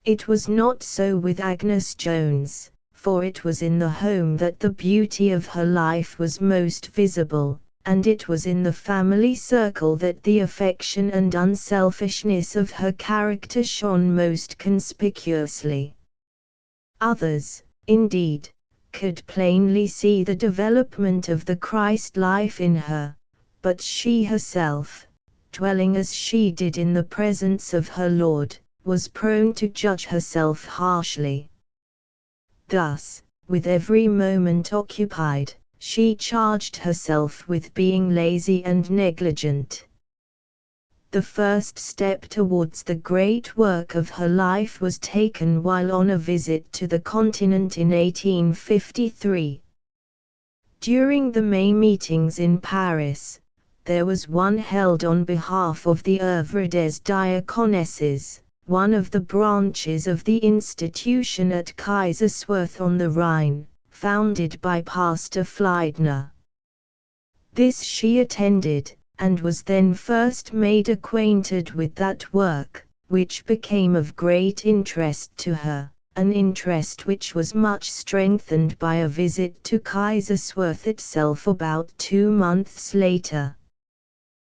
It was not so with Agnes Jones, for it was in the home that the beauty of her life was most visible, and it was in the family circle that the affection and unselfishness of her character shone most conspicuously. Others, indeed, could plainly see the development of the Christ life in her, but she herself, dwelling as she did in the presence of her Lord, was prone to judge herself harshly. Thus, with every moment occupied, she charged herself with being lazy and negligent. The first step towards the great work of her life was taken while on a visit to the continent in 1853. During the May meetings in Paris, there was one held on behalf of the Œuvre des Diaconesses, one of the branches of the institution at Kaiserswerth on the Rhine, founded by Pastor Fleidner. This she attended, and was then first made acquainted with that work, which became of great interest to her, an interest which was much strengthened by a visit to Kaiserswerth itself about 2 months later.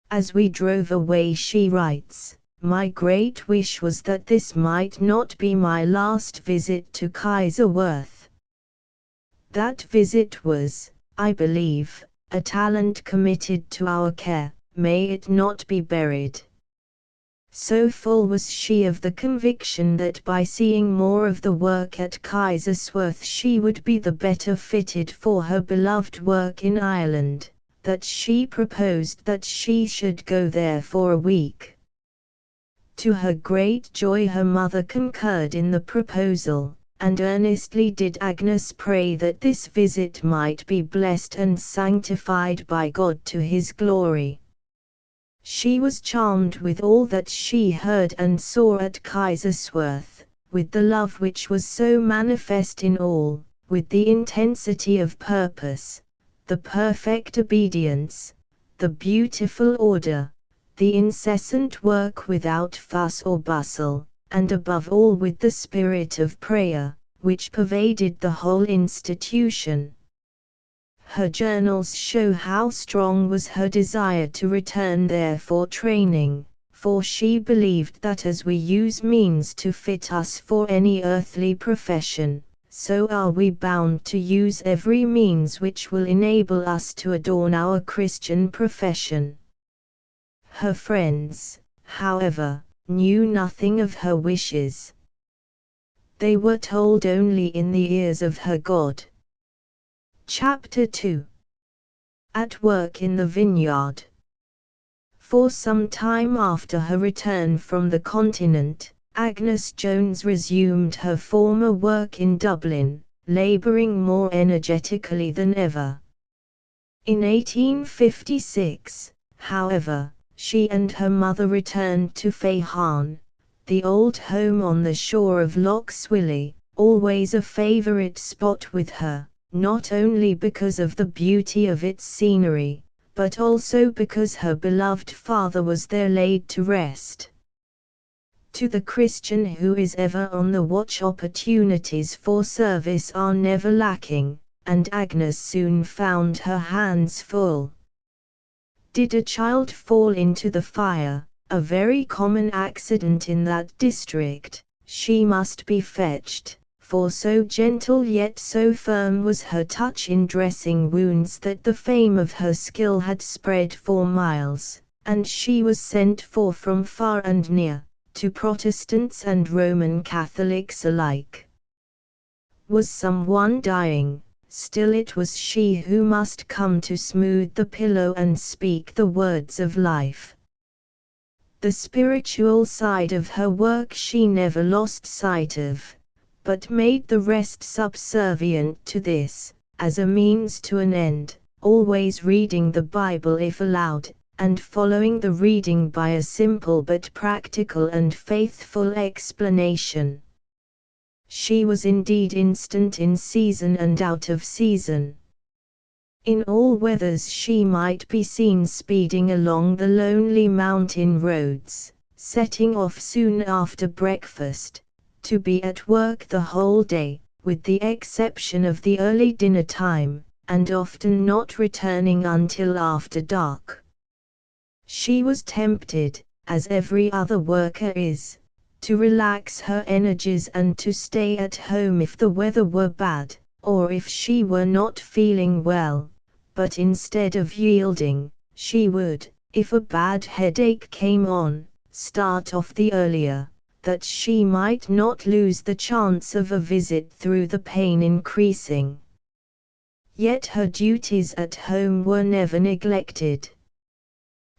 As we drove away, she writes, "My great wish was that this might not be my last visit to Kaiserswerth." That visit was, I believe, a talent committed to our care, may it not be buried. So full was she of the conviction that by seeing more of the work at Kaiserswerth she would be the better fitted for her beloved work in Ireland, that she proposed that she should go there for a week. To her great joy her mother concurred in the proposal, and earnestly did Agnes pray that this visit might be blessed and sanctified by God to his glory. She was charmed with all that she heard and saw at Kaiserswerth, with the love which was so manifest in all, with the intensity of purpose, the perfect obedience, the beautiful order, the incessant work without fuss or bustle, and above all with the spirit of prayer, which pervaded the whole institution. Her journals show how strong was her desire to return there for training, for she believed that as we use means to fit us for any earthly profession, so are we bound to use every means which will enable us to adorn our Christian profession. Her friends, however, knew nothing of her wishes. They were told only in the ears of her God. Chapter 2. At work in the vineyard. For some time after her return from the continent, Agnes Jones resumed her former work in Dublin, labouring more energetically than ever. In 1856, however, she and her mother returned to Fahan, the old home on the shore of Lough Swilly, always a favourite spot with her, not only because of the beauty of its scenery, but also because her beloved father was there laid to rest. To the Christian who is ever on the watch, opportunities for service are never lacking, and Agnes soon found her hands full. Did a child fall into the fire, a very common accident in that district, she must be fetched, for so gentle yet so firm was her touch in dressing wounds that the fame of her skill had spread for miles, and she was sent for from far and near, to Protestants and Roman Catholics alike. Was someone dying? Still it was she who must come to smooth the pillow and speak the words of life. The spiritual side of her work she never lost sight of, but made the rest subservient to this, as a means to an end, always reading the Bible if allowed, and following the reading by a simple but practical and faithful explanation. She was indeed instant in season and out of season. In all weathers she might be seen speeding along the lonely mountain roads, setting off soon after breakfast, to be at work the whole day, with the exception of the early dinner time, and often not returning until after dark. She was tempted, as every other worker is, to relax her energies and to stay at home if the weather were bad, or if she were not feeling well, but instead of yielding, she would, if a bad headache came on, start off the earlier, that she might not lose the chance of a visit through the pain increasing. Yet her duties at home were never neglected.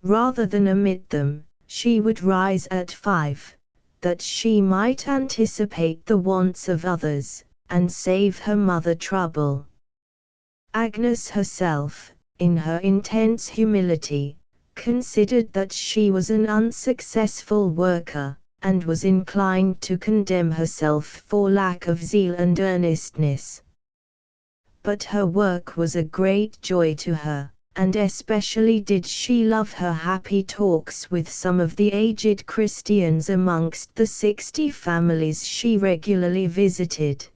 Rather than omit them, she would rise at 5, that she might anticipate the wants of others, and save her mother trouble. Agnes herself, in her intense humility, considered that she was an unsuccessful worker, and was inclined to condemn herself for lack of zeal and earnestness. But her work was a great joy to her, and especially did she love her happy talks with some of the aged Christians amongst the 60 families she regularly visited.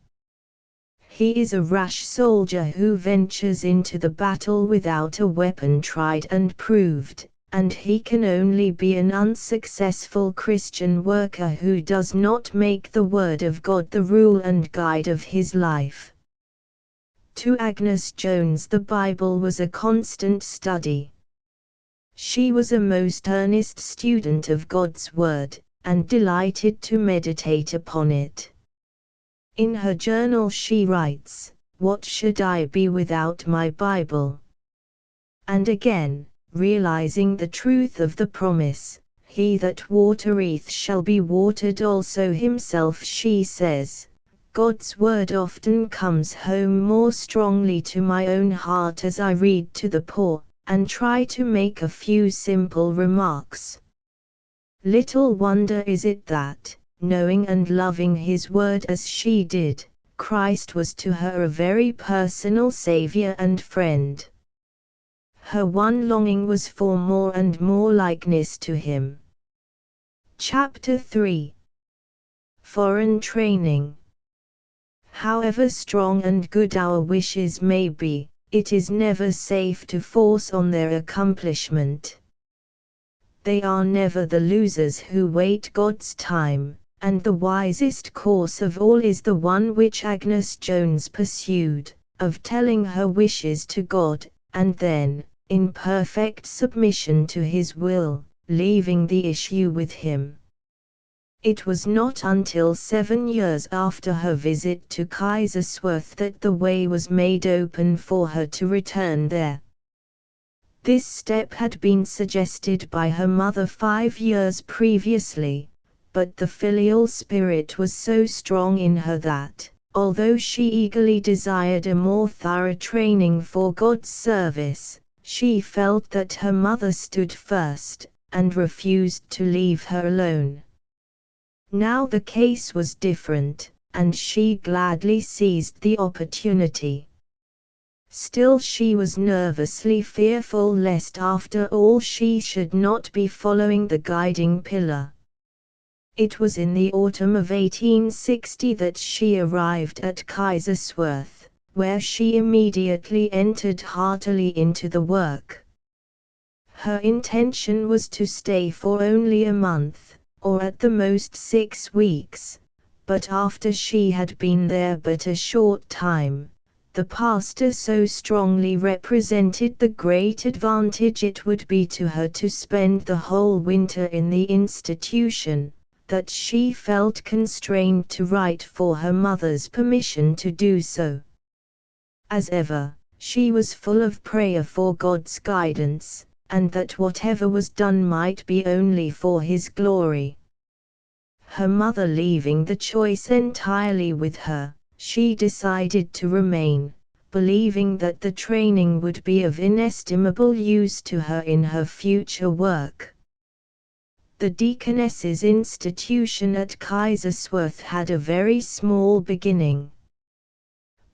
He is a rash soldier who ventures into the battle without a weapon tried and proved, and he can only be an unsuccessful Christian worker who does not make the Word of God the rule and guide of his life. To Agnes Jones the Bible was a constant study. She was a most earnest student of God's Word, and delighted to meditate upon it. In her journal she writes, "What should I be without my Bible?" And again, realizing the truth of the promise, "He that watereth shall be watered also himself," she says, "God's word often comes home more strongly to my own heart as I read to the poor, and try to make a few simple remarks." Little wonder is it that, knowing and loving his word as she did, Christ was to her a very personal Savior and friend. Her one longing was for more and more likeness to him. Chapter 3. Foreign Training. However strong and good our wishes may be, it is never safe to force on their accomplishment. They are never the losers who wait God's time, and the wisest course of all is the one which Agnes Jones pursued, of telling her wishes to God, and then, in perfect submission to His will, leaving the issue with Him. It was not until 7 years after her visit to Kaiserswerth that the way was made open for her to return there. This step had been suggested by her mother 5 years previously, but the filial spirit was so strong in her that, although she eagerly desired a more thorough training for God's service, she felt that her mother stood first, and refused to leave her alone. Now the case was different, and she gladly seized the opportunity. Still she was nervously fearful lest after all she should not be following the guiding pillar. It was in the autumn of 1860 that she arrived at Kaiserswerth, where she immediately entered heartily into the work. Her intention was to stay for only a month, or at the most 6 weeks, but after she had been there but a short time, the pastor so strongly represented the great advantage it would be to her to spend the whole winter in the institution, that she felt constrained to write for her mother's permission to do so. As ever, she was full of prayer for God's guidance, and that whatever was done might be only for His glory. Her mother leaving the choice entirely with her, she decided to remain, believing that the training would be of inestimable use to her in her future work. The Deaconesses' institution at Kaiserswerth had a very small beginning.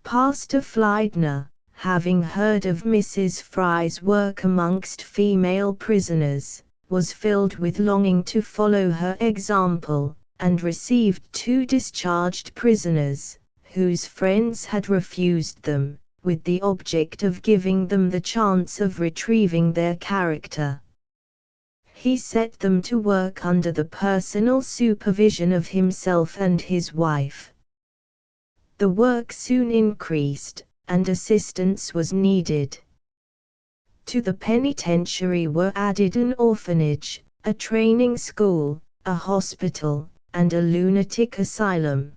Pastor Fleidner, having heard of Mrs. Fry's work amongst female prisoners, was filled with longing to follow her example, and received 2 discharged prisoners, whose friends had refused them, with the object of giving them the chance of retrieving their character. He set them to work under the personal supervision of himself and his wife. The work soon increased, and assistance was needed. To the penitentiary were added an orphanage, a training school, a hospital, and a lunatic asylum.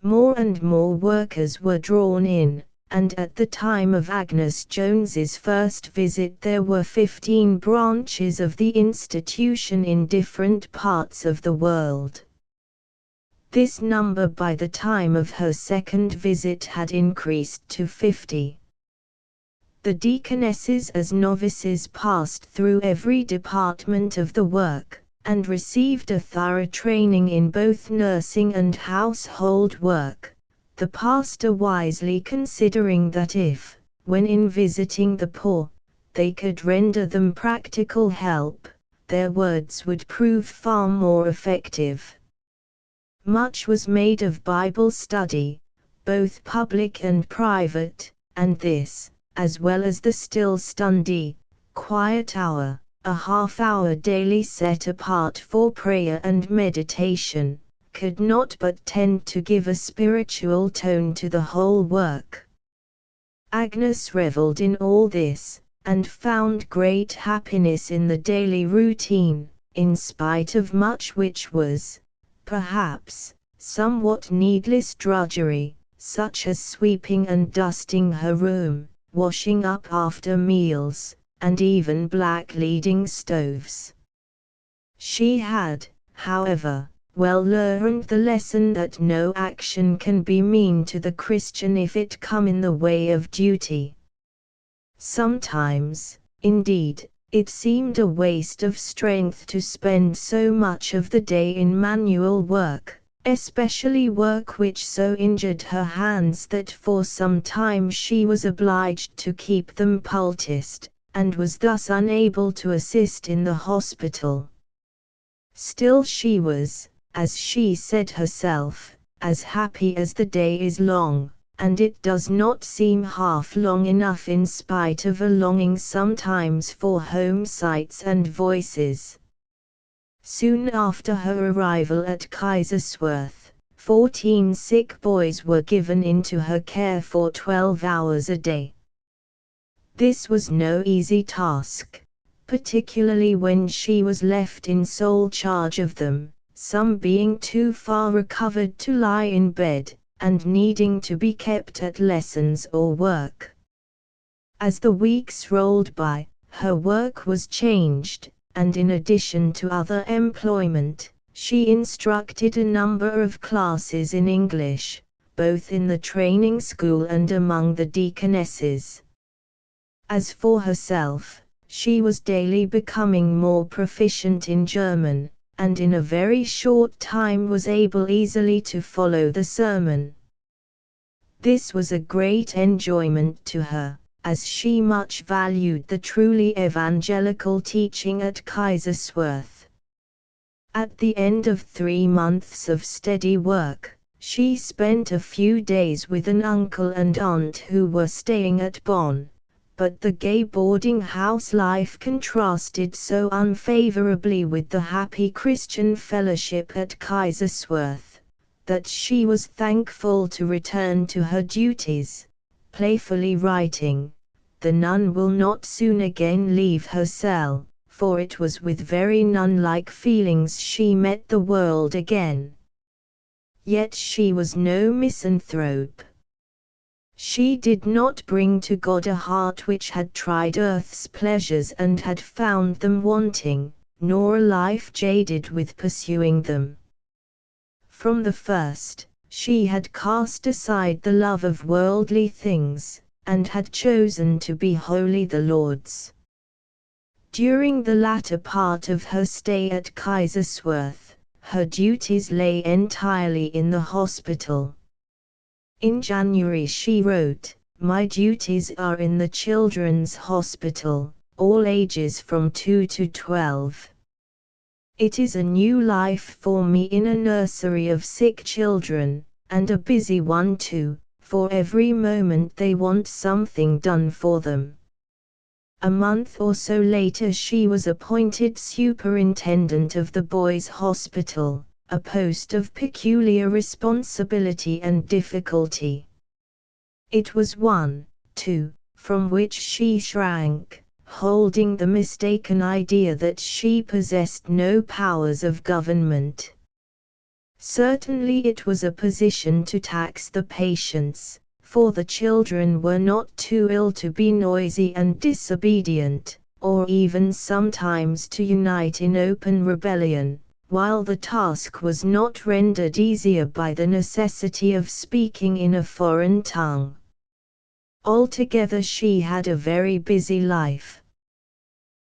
More and more workers were drawn in, and at the time of Agnes Jones's first visit there were 15 branches of the institution in different parts of the world. This number by the time of her second visit had increased to 50. The deaconesses as novices passed through every department of the work, and received a thorough training in both nursing and household work, the pastor wisely considering that if, when in visiting the poor, they could render them practical help, their words would prove far more effective. Much was made of Bible study, both public and private, and this, as well as the still study, quiet hour, a half-hour daily set apart for prayer and meditation, could not but tend to give a spiritual tone to the whole work. Agnes revelled in all this, and found great happiness in the daily routine, in spite of much which was, perhaps, somewhat needless drudgery, such as sweeping and dusting her room, washing up after meals, and even black-leading stoves. She had, however, well learned the lesson that no action can be mean to the Christian if it come in the way of duty. Sometimes, indeed, it seemed a waste of strength to spend so much of the day in manual work, especially work which so injured her hands that for some time she was obliged to keep them poulticed, and was thus unable to assist in the hospital. Still she was, as she said herself, as happy as the day is long, and it does not seem half long enough in spite of a longing sometimes for home sights and voices. Soon after her arrival at Kaiserswerth, 14 sick boys were given into her care for 12 hours a day. This was no easy task, particularly when she was left in sole charge of them, some being too far recovered to lie in bed, and needing to be kept at lessons or work. As the weeks rolled by, her work was changed, and in addition to other employment, she instructed a number of classes in English, both in the training school and among the deaconesses. As for herself, she was daily becoming more proficient in German, and in a very short time was able easily to follow the sermon. This was a great enjoyment to her, as she much valued the truly evangelical teaching at Kaiserswerth. At the end of 3 months of steady work, she spent a few days with an uncle and aunt who were staying at Bonn, but the gay boarding house life contrasted so unfavorably with the happy Christian fellowship at Kaiserswerth, that she was thankful to return to her duties, playfully writing, "The nun will not soon again leave her cell, for it was with very nun-like feelings she met the world again." Yet she was no misanthrope. She did not bring to God a heart which had tried earth's pleasures and had found them wanting, nor a life jaded with pursuing them. From the first, she had cast aside the love of worldly things, and had chosen to be wholly the Lord's. During the latter part of her stay at Kaiserswerth, her duties lay entirely in the hospital. In January she wrote, "My duties are in the Children's Hospital, all ages from 2 to 12. It is a new life for me in a nursery of sick children, and a busy one too, for every moment they want something done for them." A month or so later she was appointed superintendent of the boys' hospital, a post of peculiar responsibility and difficulty. It was one, too, from which she shrank, holding the mistaken idea that she possessed no powers of government. Certainly it was a position to tax the patients, for the children were not too ill to be noisy and disobedient, or even sometimes to unite in open rebellion, while the task was not rendered easier by the necessity of speaking in a foreign tongue. Altogether she had a very busy life.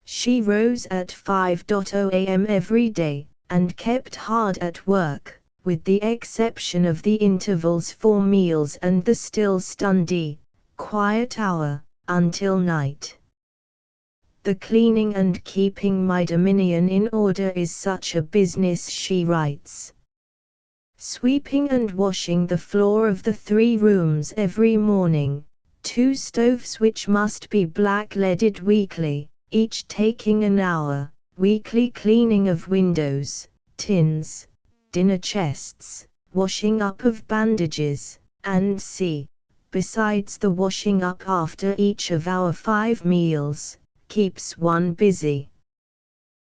She rose at 5:00 a.m. every day, and kept hard at work, with the exception of the intervals for meals and the still Stunde, quiet hour, until night. "The cleaning and keeping my dominion in order is such a business," she writes. "Sweeping and washing the floor of the 3 rooms every morning, 2 stoves which must be black-leaded weekly, each taking an hour, weekly cleaning of windows, tins, dinner chests, washing up of bandages, and besides the washing up after each of our 5 meals, keeps one busy."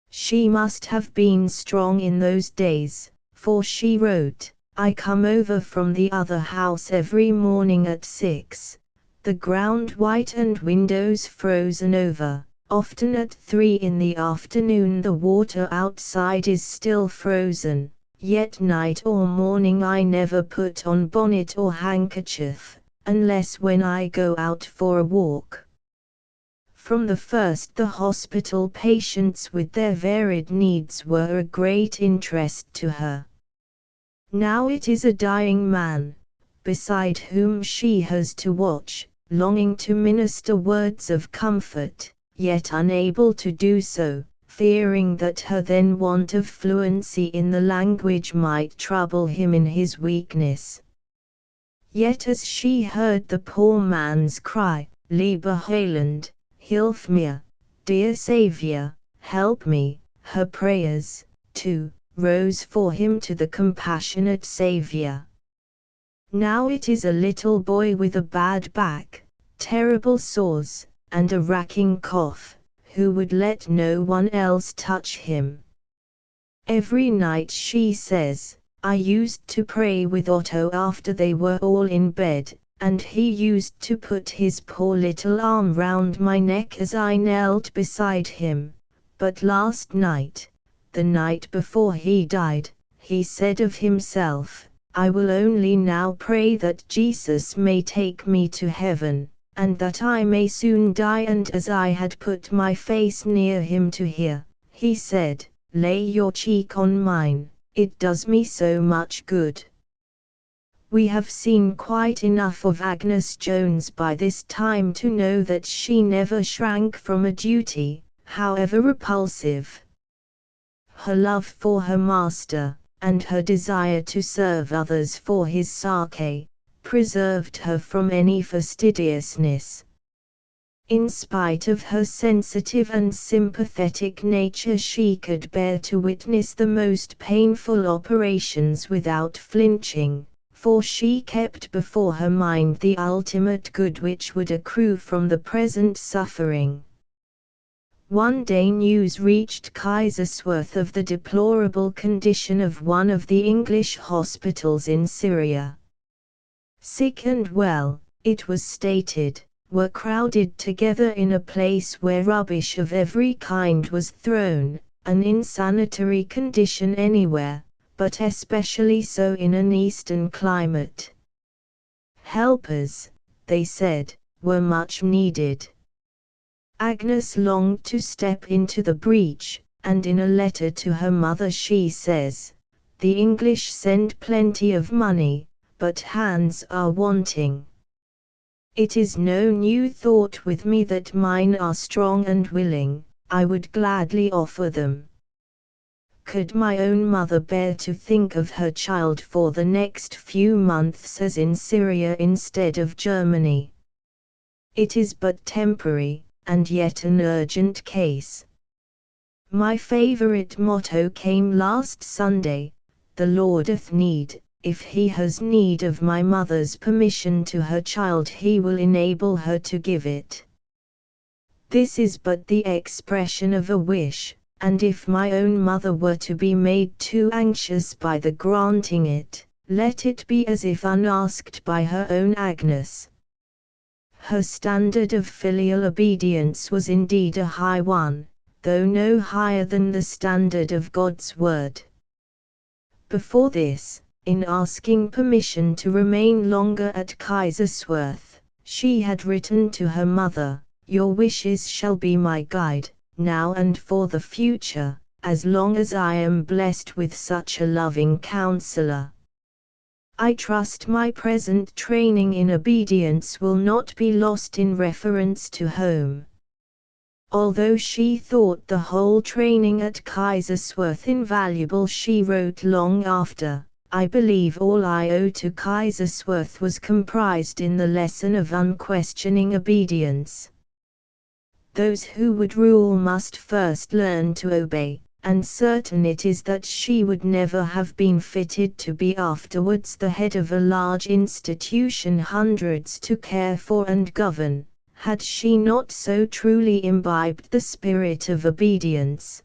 She must have been strong in those days, for she wrote, "I come over from the other house every morning at 6, the ground white and windows frozen over, often at 3 in the afternoon the water outside is still frozen, yet night or morning I never put on bonnet or handkerchief, unless when I go out for a walk." From the first the hospital patients with their varied needs were a great interest to her. Now it is a dying man, beside whom she has to watch, longing to minister words of comfort, yet unable to do so, fearing that her then want of fluency in the language might trouble him in his weakness. Yet as she heard the poor man's cry, "Lieber Heiland, Hilf mir, dear Saviour, help me," her prayers, too, rose for him to the compassionate Saviour. Now it is a little boy with a bad back, terrible sores, and a racking cough, who would let no one else touch him. Every night, she says, I used to pray with Otto after they were all in bed, and he used to put his poor little arm round my neck as I knelt beside him. But last night, the night before he died, he said of himself, I will only now pray that Jesus may take me to heaven, and that I may soon die. And as I had put my face near him to hear, he said, lay your cheek on mine, it does me so much good. We have seen quite enough of Agnes Jones by this time to know that she never shrank from a duty, however repulsive. Her love for her master, and her desire to serve others for his sake, preserved her from any fastidiousness. In spite of her sensitive and sympathetic nature, she could bear to witness the most painful operations without flinching, for she kept before her mind the ultimate good which would accrue from the present suffering. One day news reached Kaiserswerth of the deplorable condition of one of the English hospitals in Syria. Sick and well, it was stated, were crowded together in a place where rubbish of every kind was thrown, an insanitary condition anywhere, but especially so in an eastern climate. Helpers, they said, were much needed. Agnes longed to step into the breach, and in a letter to her mother she says, the English send plenty of money, but hands are wanting. It is no new thought with me that mine are strong and willing, I would gladly offer them. Could my own mother bear to think of her child for the next few months as in Syria instead of Germany? It is but temporary, and yet an urgent case. My favorite motto came last Sunday, the Lord hath need. If he has need of my mother's permission to her child, he will enable her to give it. This is but the expression of a wish, and if my own mother were to be made too anxious by the granting it, let it be as if unasked by her own Agnes. Her standard of filial obedience was indeed a high one, though no higher than the standard of God's word. Before this, in asking permission to remain longer at Kaiserswerth, she had written to her mother, your wishes shall be my guide, now and for the future, as long as I am blessed with such a loving counselor. I trust my present training in obedience will not be lost in reference to home. Although she thought the whole training at Kaiserswerth invaluable, she wrote long after, I believe all I owe to Kaiserswerth was comprised in the lesson of unquestioning obedience. Those who would rule must first learn to obey, and certain it is that she would never have been fitted to be afterwards the head of a large institution hundreds to care for and govern, had she not so truly imbibed the spirit of obedience.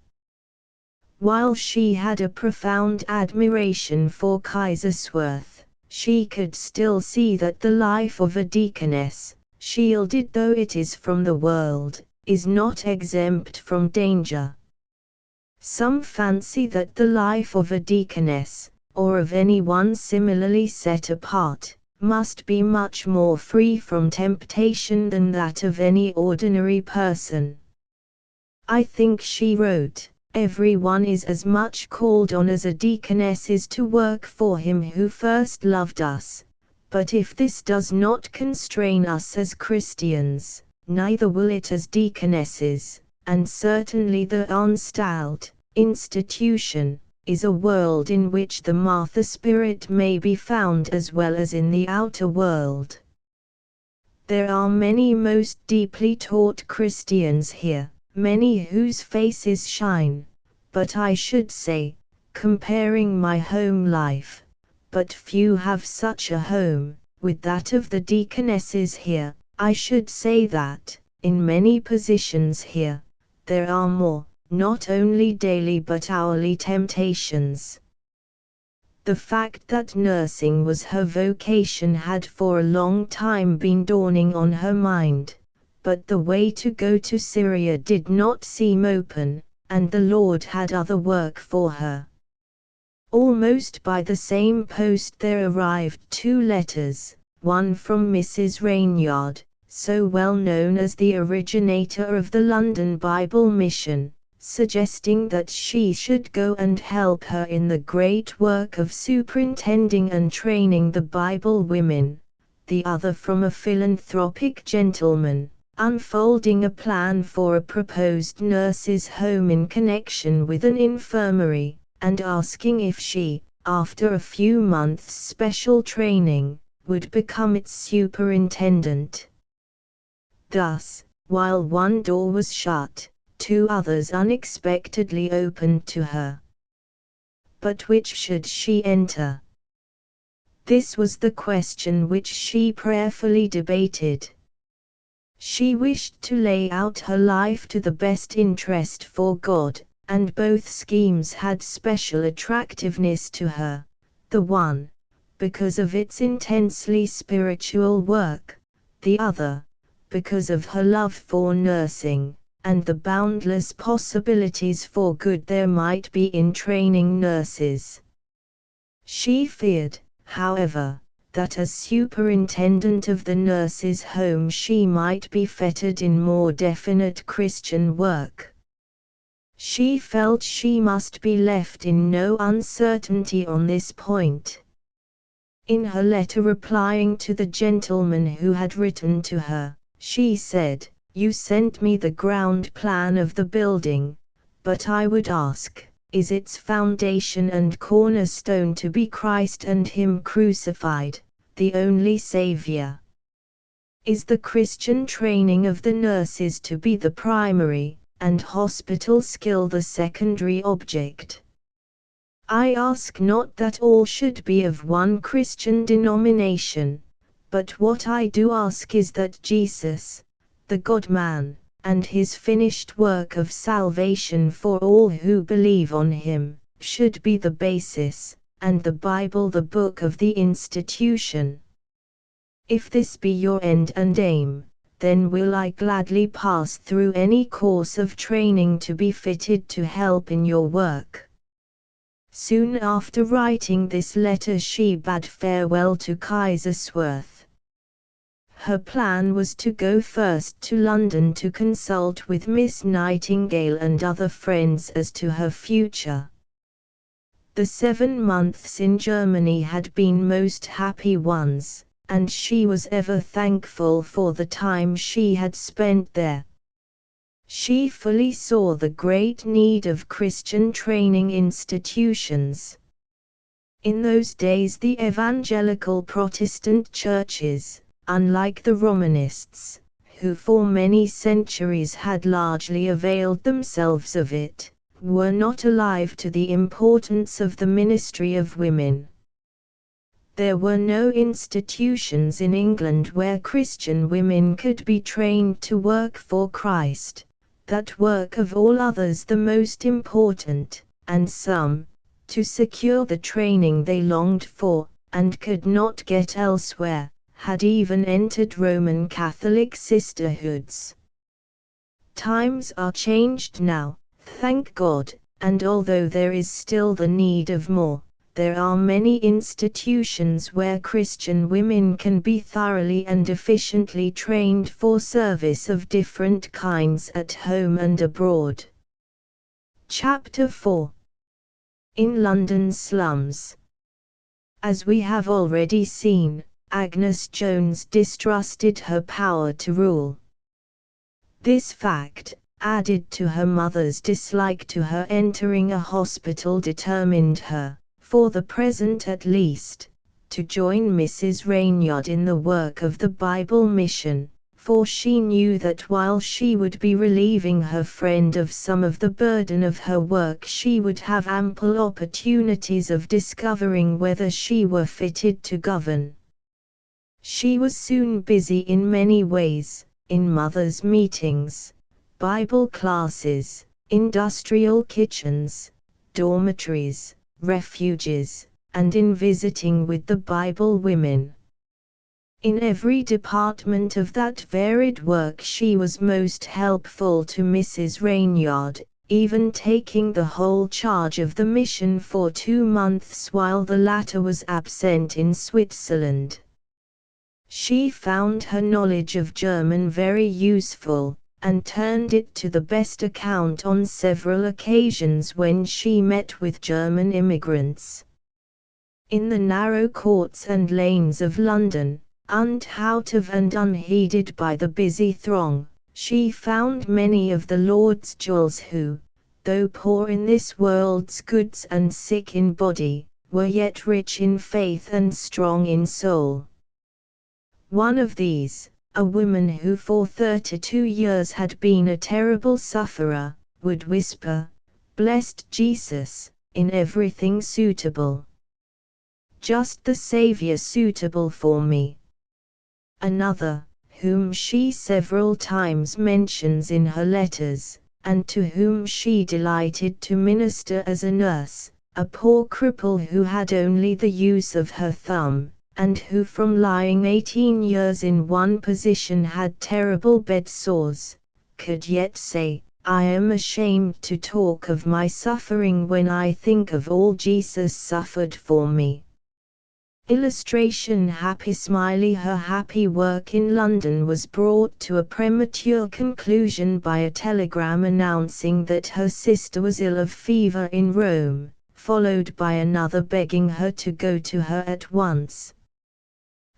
While she had a profound admiration for Kaiserswerth, she could still see that the life of a deaconess, shielded though it is from the world, is not exempt from danger. Some fancy that the life of a deaconess, or of any one similarly set apart, must be much more free from temptation than that of any ordinary person. I think she wrote, every one is as much called on as a deaconess is to work for him who first loved us, but if this does not constrain us as Christians, neither will it as deaconesses, and certainly the unstyled institution is a world in which the Martha spirit may be found as well as in the outer world. There are many most deeply taught Christians here, many whose faces shine, but I should say, comparing my home life, but few have such a home, with that of the deaconesses here. I should say that, in many positions here, there are more, not only daily but hourly temptations. The fact that nursing was her vocation had for a long time been dawning on her mind, but the way to go to Syria did not seem open, and the Lord had other work for her. Almost by the same post there arrived 2 letters, one from Mrs. Rainyard, so well known as the originator of the London Bible Mission, suggesting that she should go and help her in the great work of superintending and training the Bible women, the other from a philanthropic gentleman, unfolding a plan for a proposed nurses' home in connection with an infirmary, and asking if she, after a few months' special training, would become its superintendent. Thus, while one door was shut, 2 others unexpectedly opened to her. But which should she enter? This was the question which she prayerfully debated. She wished to lay out her life to the best interest for God, and both schemes had special attractiveness to her, the one, because of its intensely spiritual work, the other, because of her love for nursing, and the boundless possibilities for good there might be in training nurses. She feared, however, that as superintendent of the nurses' home she might be fettered in more definite Christian work. She felt she must be left in no uncertainty on this point. In her letter replying to the gentleman who had written to her, she said, "You sent me the ground plan of the building, but I would ask, is its foundation and cornerstone to be Christ and Him crucified, the only Savior? Is the Christian training of the nurses to be the primary, and hospital skill the secondary object? I ask not that all should be of one Christian denomination, but what I do ask is that Jesus, the God-man, and His finished work of salvation for all who believe on Him, should be the basis, and the Bible the book of the institution. If this be your end and aim, then will I gladly pass through any course of training to be fitted to help in your work." Soon after writing this letter she bade farewell to Kaiserswerth. Her plan was to go first to London to consult with Miss Nightingale and other friends as to her future. The 7 months in Germany had been most happy ones, and she was ever thankful for the time she had spent there. She fully saw the great need of Christian training institutions. In those days the evangelical Protestant churches, unlike the Romanists, who for many centuries had largely availed themselves of it, were not alive to the importance of the ministry of women. There were no institutions in England where Christian women could be trained to work for Christ, that work of all others the most important, and some, to secure the training they longed for, and could not get elsewhere, had even entered Roman Catholic sisterhoods. Times are changed now, thank God, and although there is still the need of more, there are many institutions where Christian women can be thoroughly and efficiently trained for service of different kinds at home and abroad. Chapter 4. In London slums. As we have already seen, Agnes Jones distrusted her power to rule. This fact, added to her mother's dislike to her entering a hospital, determined her, for the present at least, to join Mrs. Rainyard in the work of the Bible Mission, for she knew that while she would be relieving her friend of some of the burden of her work, she would have ample opportunities of discovering whether she were fitted to govern. She was soon busy in many ways, in mothers' meetings, Bible classes, industrial kitchens, dormitories, refuges, and in visiting with the Bible women. In every department of that varied work she was most helpful to Mrs. Rainyard, even taking the whole charge of the mission for 2 months while the latter was absent in Switzerland. She found her knowledge of German very useful, and turned it to the best account on several occasions when she met with German immigrants. In the narrow courts and lanes of London, unthought of and unheeded by the busy throng, she found many of the Lord's jewels who, though poor in this world's goods and sick in body, were yet rich in faith and strong in soul. One of these, a woman who for 32 years had been a terrible sufferer, would whisper, "Blessed Jesus, in everything suitable. Just the Savior suitable for me." Another, whom she several times mentions in her letters, and to whom she delighted to minister as a nurse, a poor cripple who had only the use of her thumb, and who from lying 18 years in one position had terrible bed sores, could yet say, "I am ashamed to talk of my suffering when I think of all Jesus suffered for me." Illustration Happy Smiley. Her happy work in London was brought to a premature conclusion by a telegram announcing that her sister was ill of fever in Rome, followed by another begging her to go to her at once.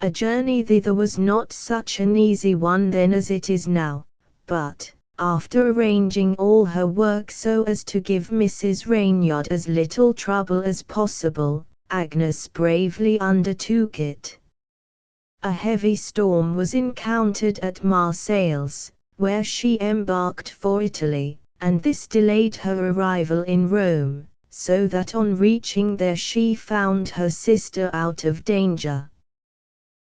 A journey thither was not such an easy one then as it is now, but, after arranging all her work so as to give Mrs. Rainyard as little trouble as possible, Agnes bravely undertook it. A heavy storm was encountered at Marseilles, where she embarked for Italy, and this delayed her arrival in Rome, so that on reaching there she found her sister out of danger.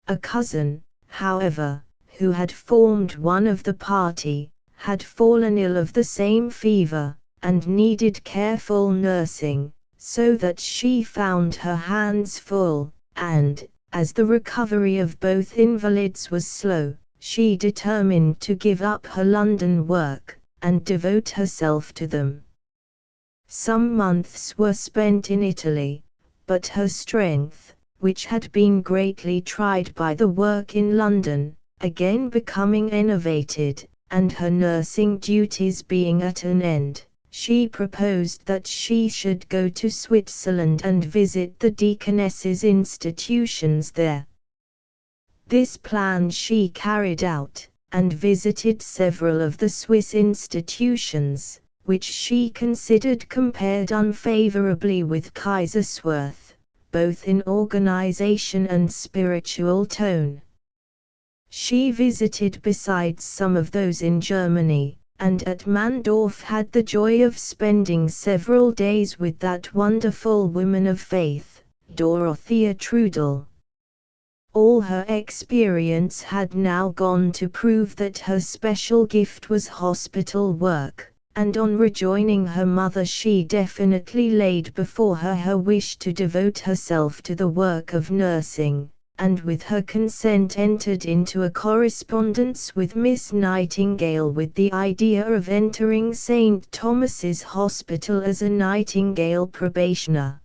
A cousin, however, who had formed one of the party, had fallen ill of the same fever, and needed careful nursing, so that she found her hands full, and, as the recovery of both invalids was slow, she determined to give up her London work, and devote herself to them. Some months were spent in Italy, but her strength, which had been greatly tried by the work in London, again becoming enervated, and her nursing duties being at an end, she proposed that she should go to Switzerland and visit the Deaconess's institutions there. This plan she carried out, and visited several of the Swiss institutions, which she considered compared unfavorably with Kaiserswerth, both in organization and spiritual tone. She visited besides some of those in Germany, and at Mandorf had the joy of spending several days with that wonderful woman of faith, Dorothea Trudel. All her experience had now gone to prove that her special gift was hospital work, and on rejoining her mother she definitely laid before her her wish to devote herself to the work of nursing, and with her consent entered into a correspondence with Miss Nightingale with the idea of entering St. Thomas's Hospital as a Nightingale probationer.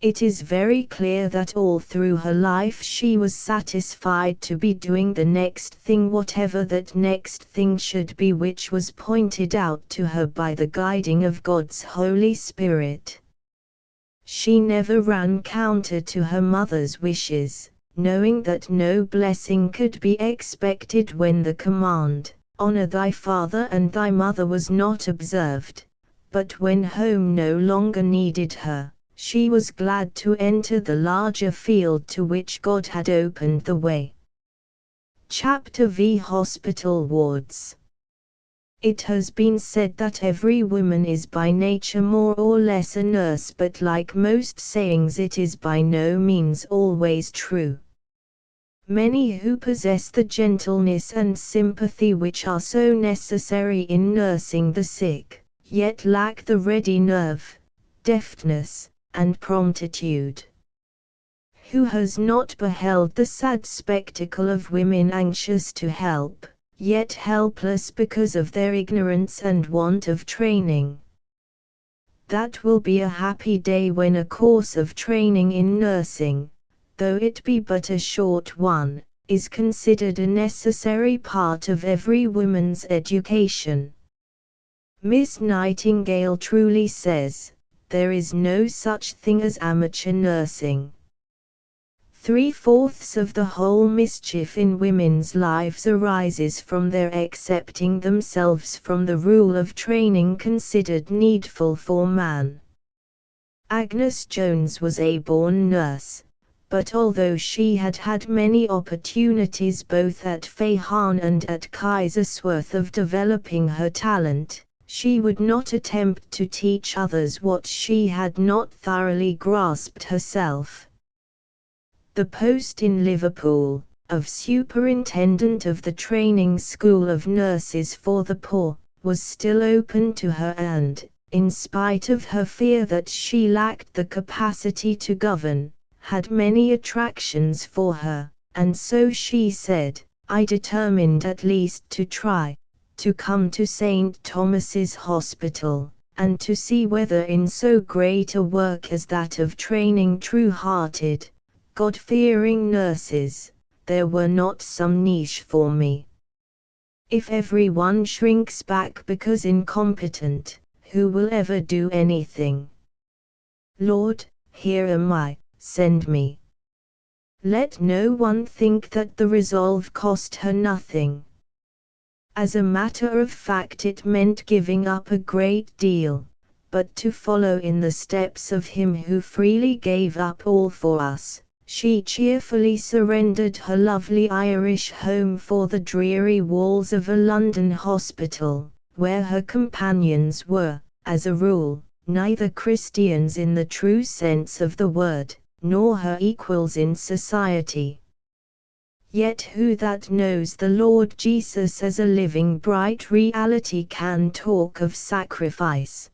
It is very clear that all through her life she was satisfied to be doing the next thing, whatever that next thing should be, which was pointed out to her by the guiding of God's Holy Spirit. She never ran counter to her mother's wishes, knowing that no blessing could be expected when the command, "Honor thy father and thy mother," was not observed, but when home no longer needed her, she was glad to enter the larger field to which God had opened the way. Chapter V Hospital Wards. It has been said that every woman is by nature more or less a nurse, but like most sayings it is by no means always true. Many who possess the gentleness and sympathy which are so necessary in nursing the sick, yet lack the ready nerve, deftness, and promptitude. Who has not beheld the sad spectacle of women anxious to help, yet helpless because of their ignorance and want of training? That will be a happy day when a course of training in nursing, though it be but a short one, is considered a necessary part of every woman's education. Miss Nightingale truly says, "There is no such thing as amateur nursing." 3/4 of the whole mischief in women's lives arises from their accepting themselves from the rule of training considered needful for man. Agnes Jones was a born nurse, but although she had had many opportunities both at Feihan and at Kaiserswerth of developing her talent, she would not attempt to teach others what she had not thoroughly grasped herself. The post in Liverpool, of Superintendent of the Training School of Nurses for the Poor, was still open to her and, in spite of her fear that she lacked the capacity to govern, had many attractions for her, and so she said, "I determined at least to try, to come to St. Thomas's Hospital, and to see whether in so great a work as that of training true-hearted, God-fearing nurses, there were not some niche for me. If every one shrinks back because incompetent, who will ever do anything? Lord, here am I, send me." Let no one think that the resolve cost her nothing. As a matter of fact it meant giving up a great deal, but to follow in the steps of Him who freely gave up all for us, she cheerfully surrendered her lovely Irish home for the dreary walls of a London hospital, where her companions were, as a rule, neither Christians in the true sense of the word, nor her equals in society. Yet who that knows the Lord Jesus as a living bright reality can talk of sacrifice?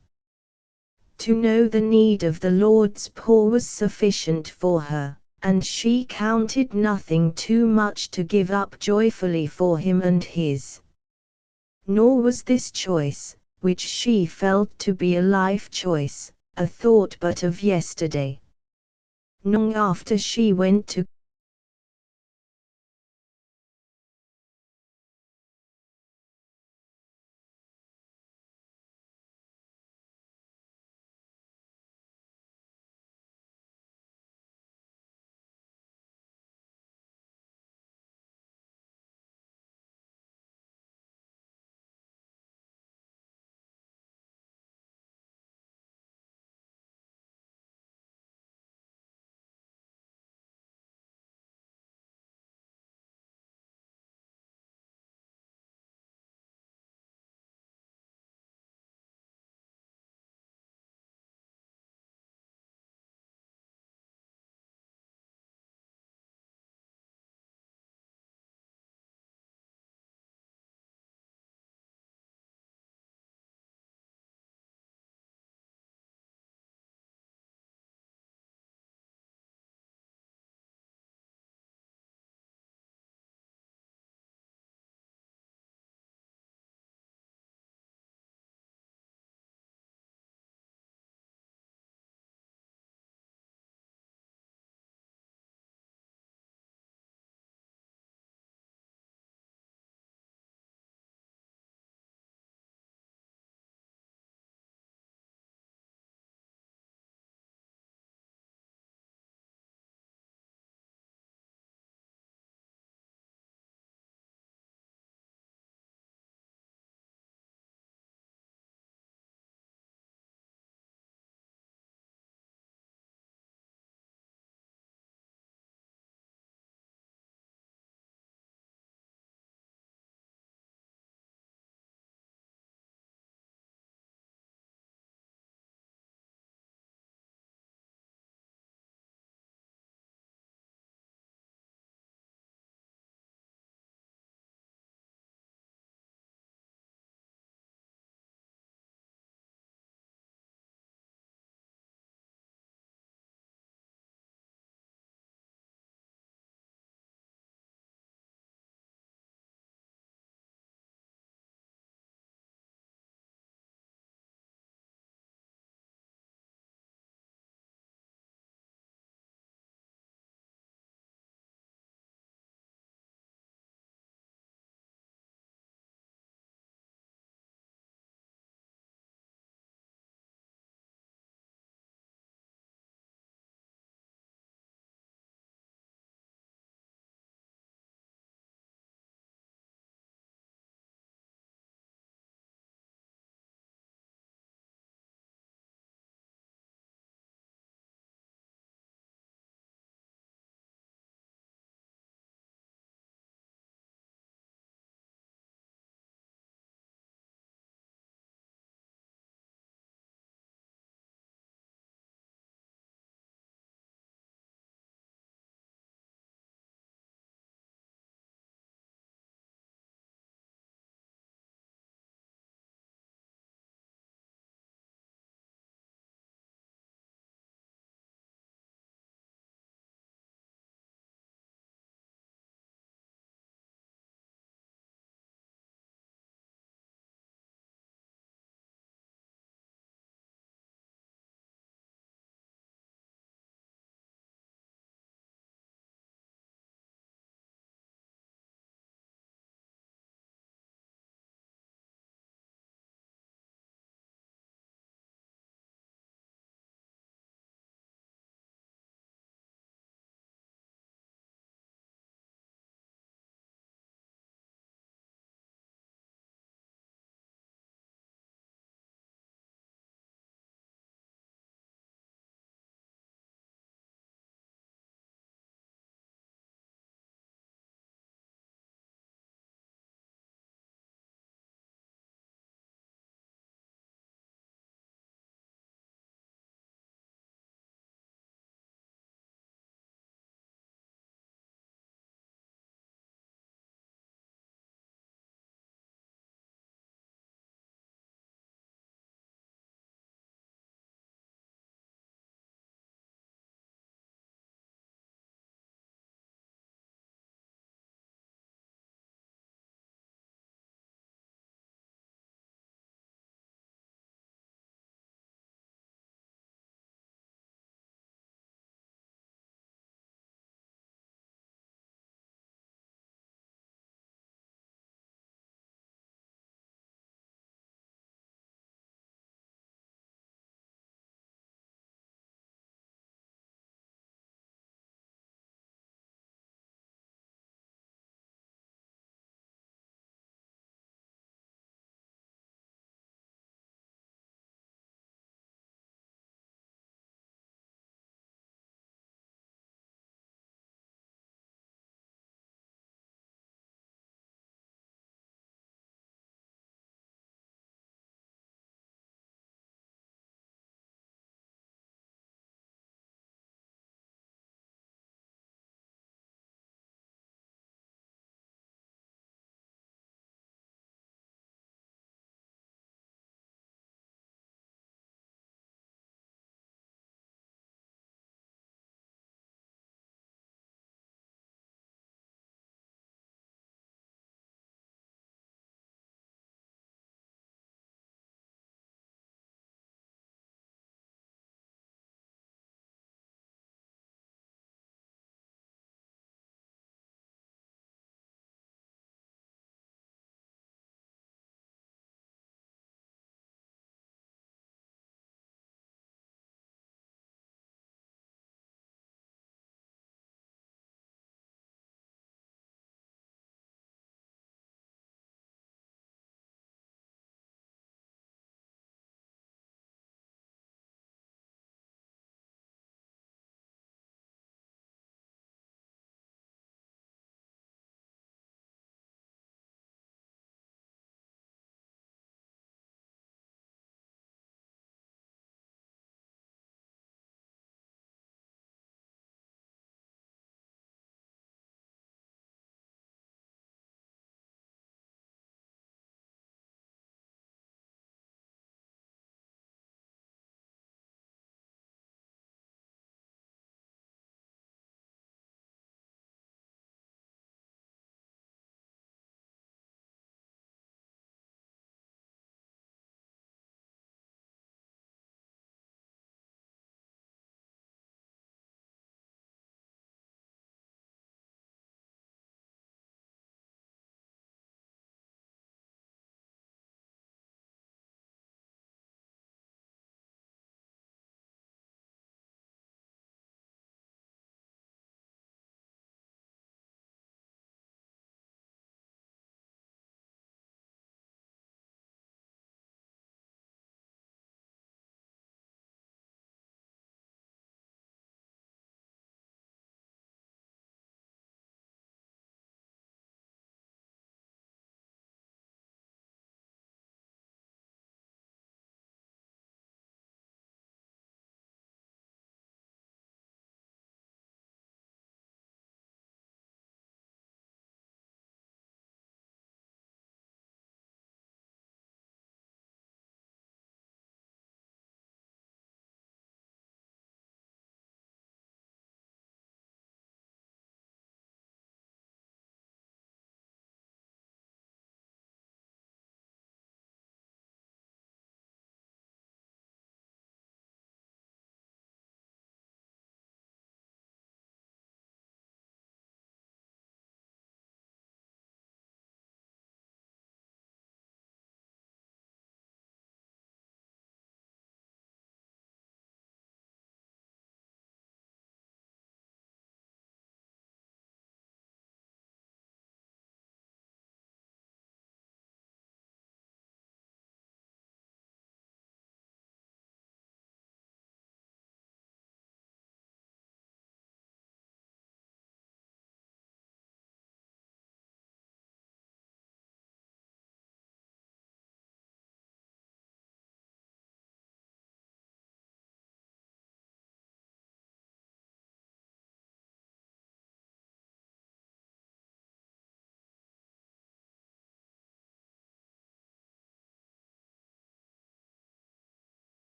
To know the need of the Lord's poor was sufficient for her, and she counted nothing too much to give up joyfully for Him and His. Nor was this choice, which she felt to be a life choice, a thought but of yesterday. Long after she went to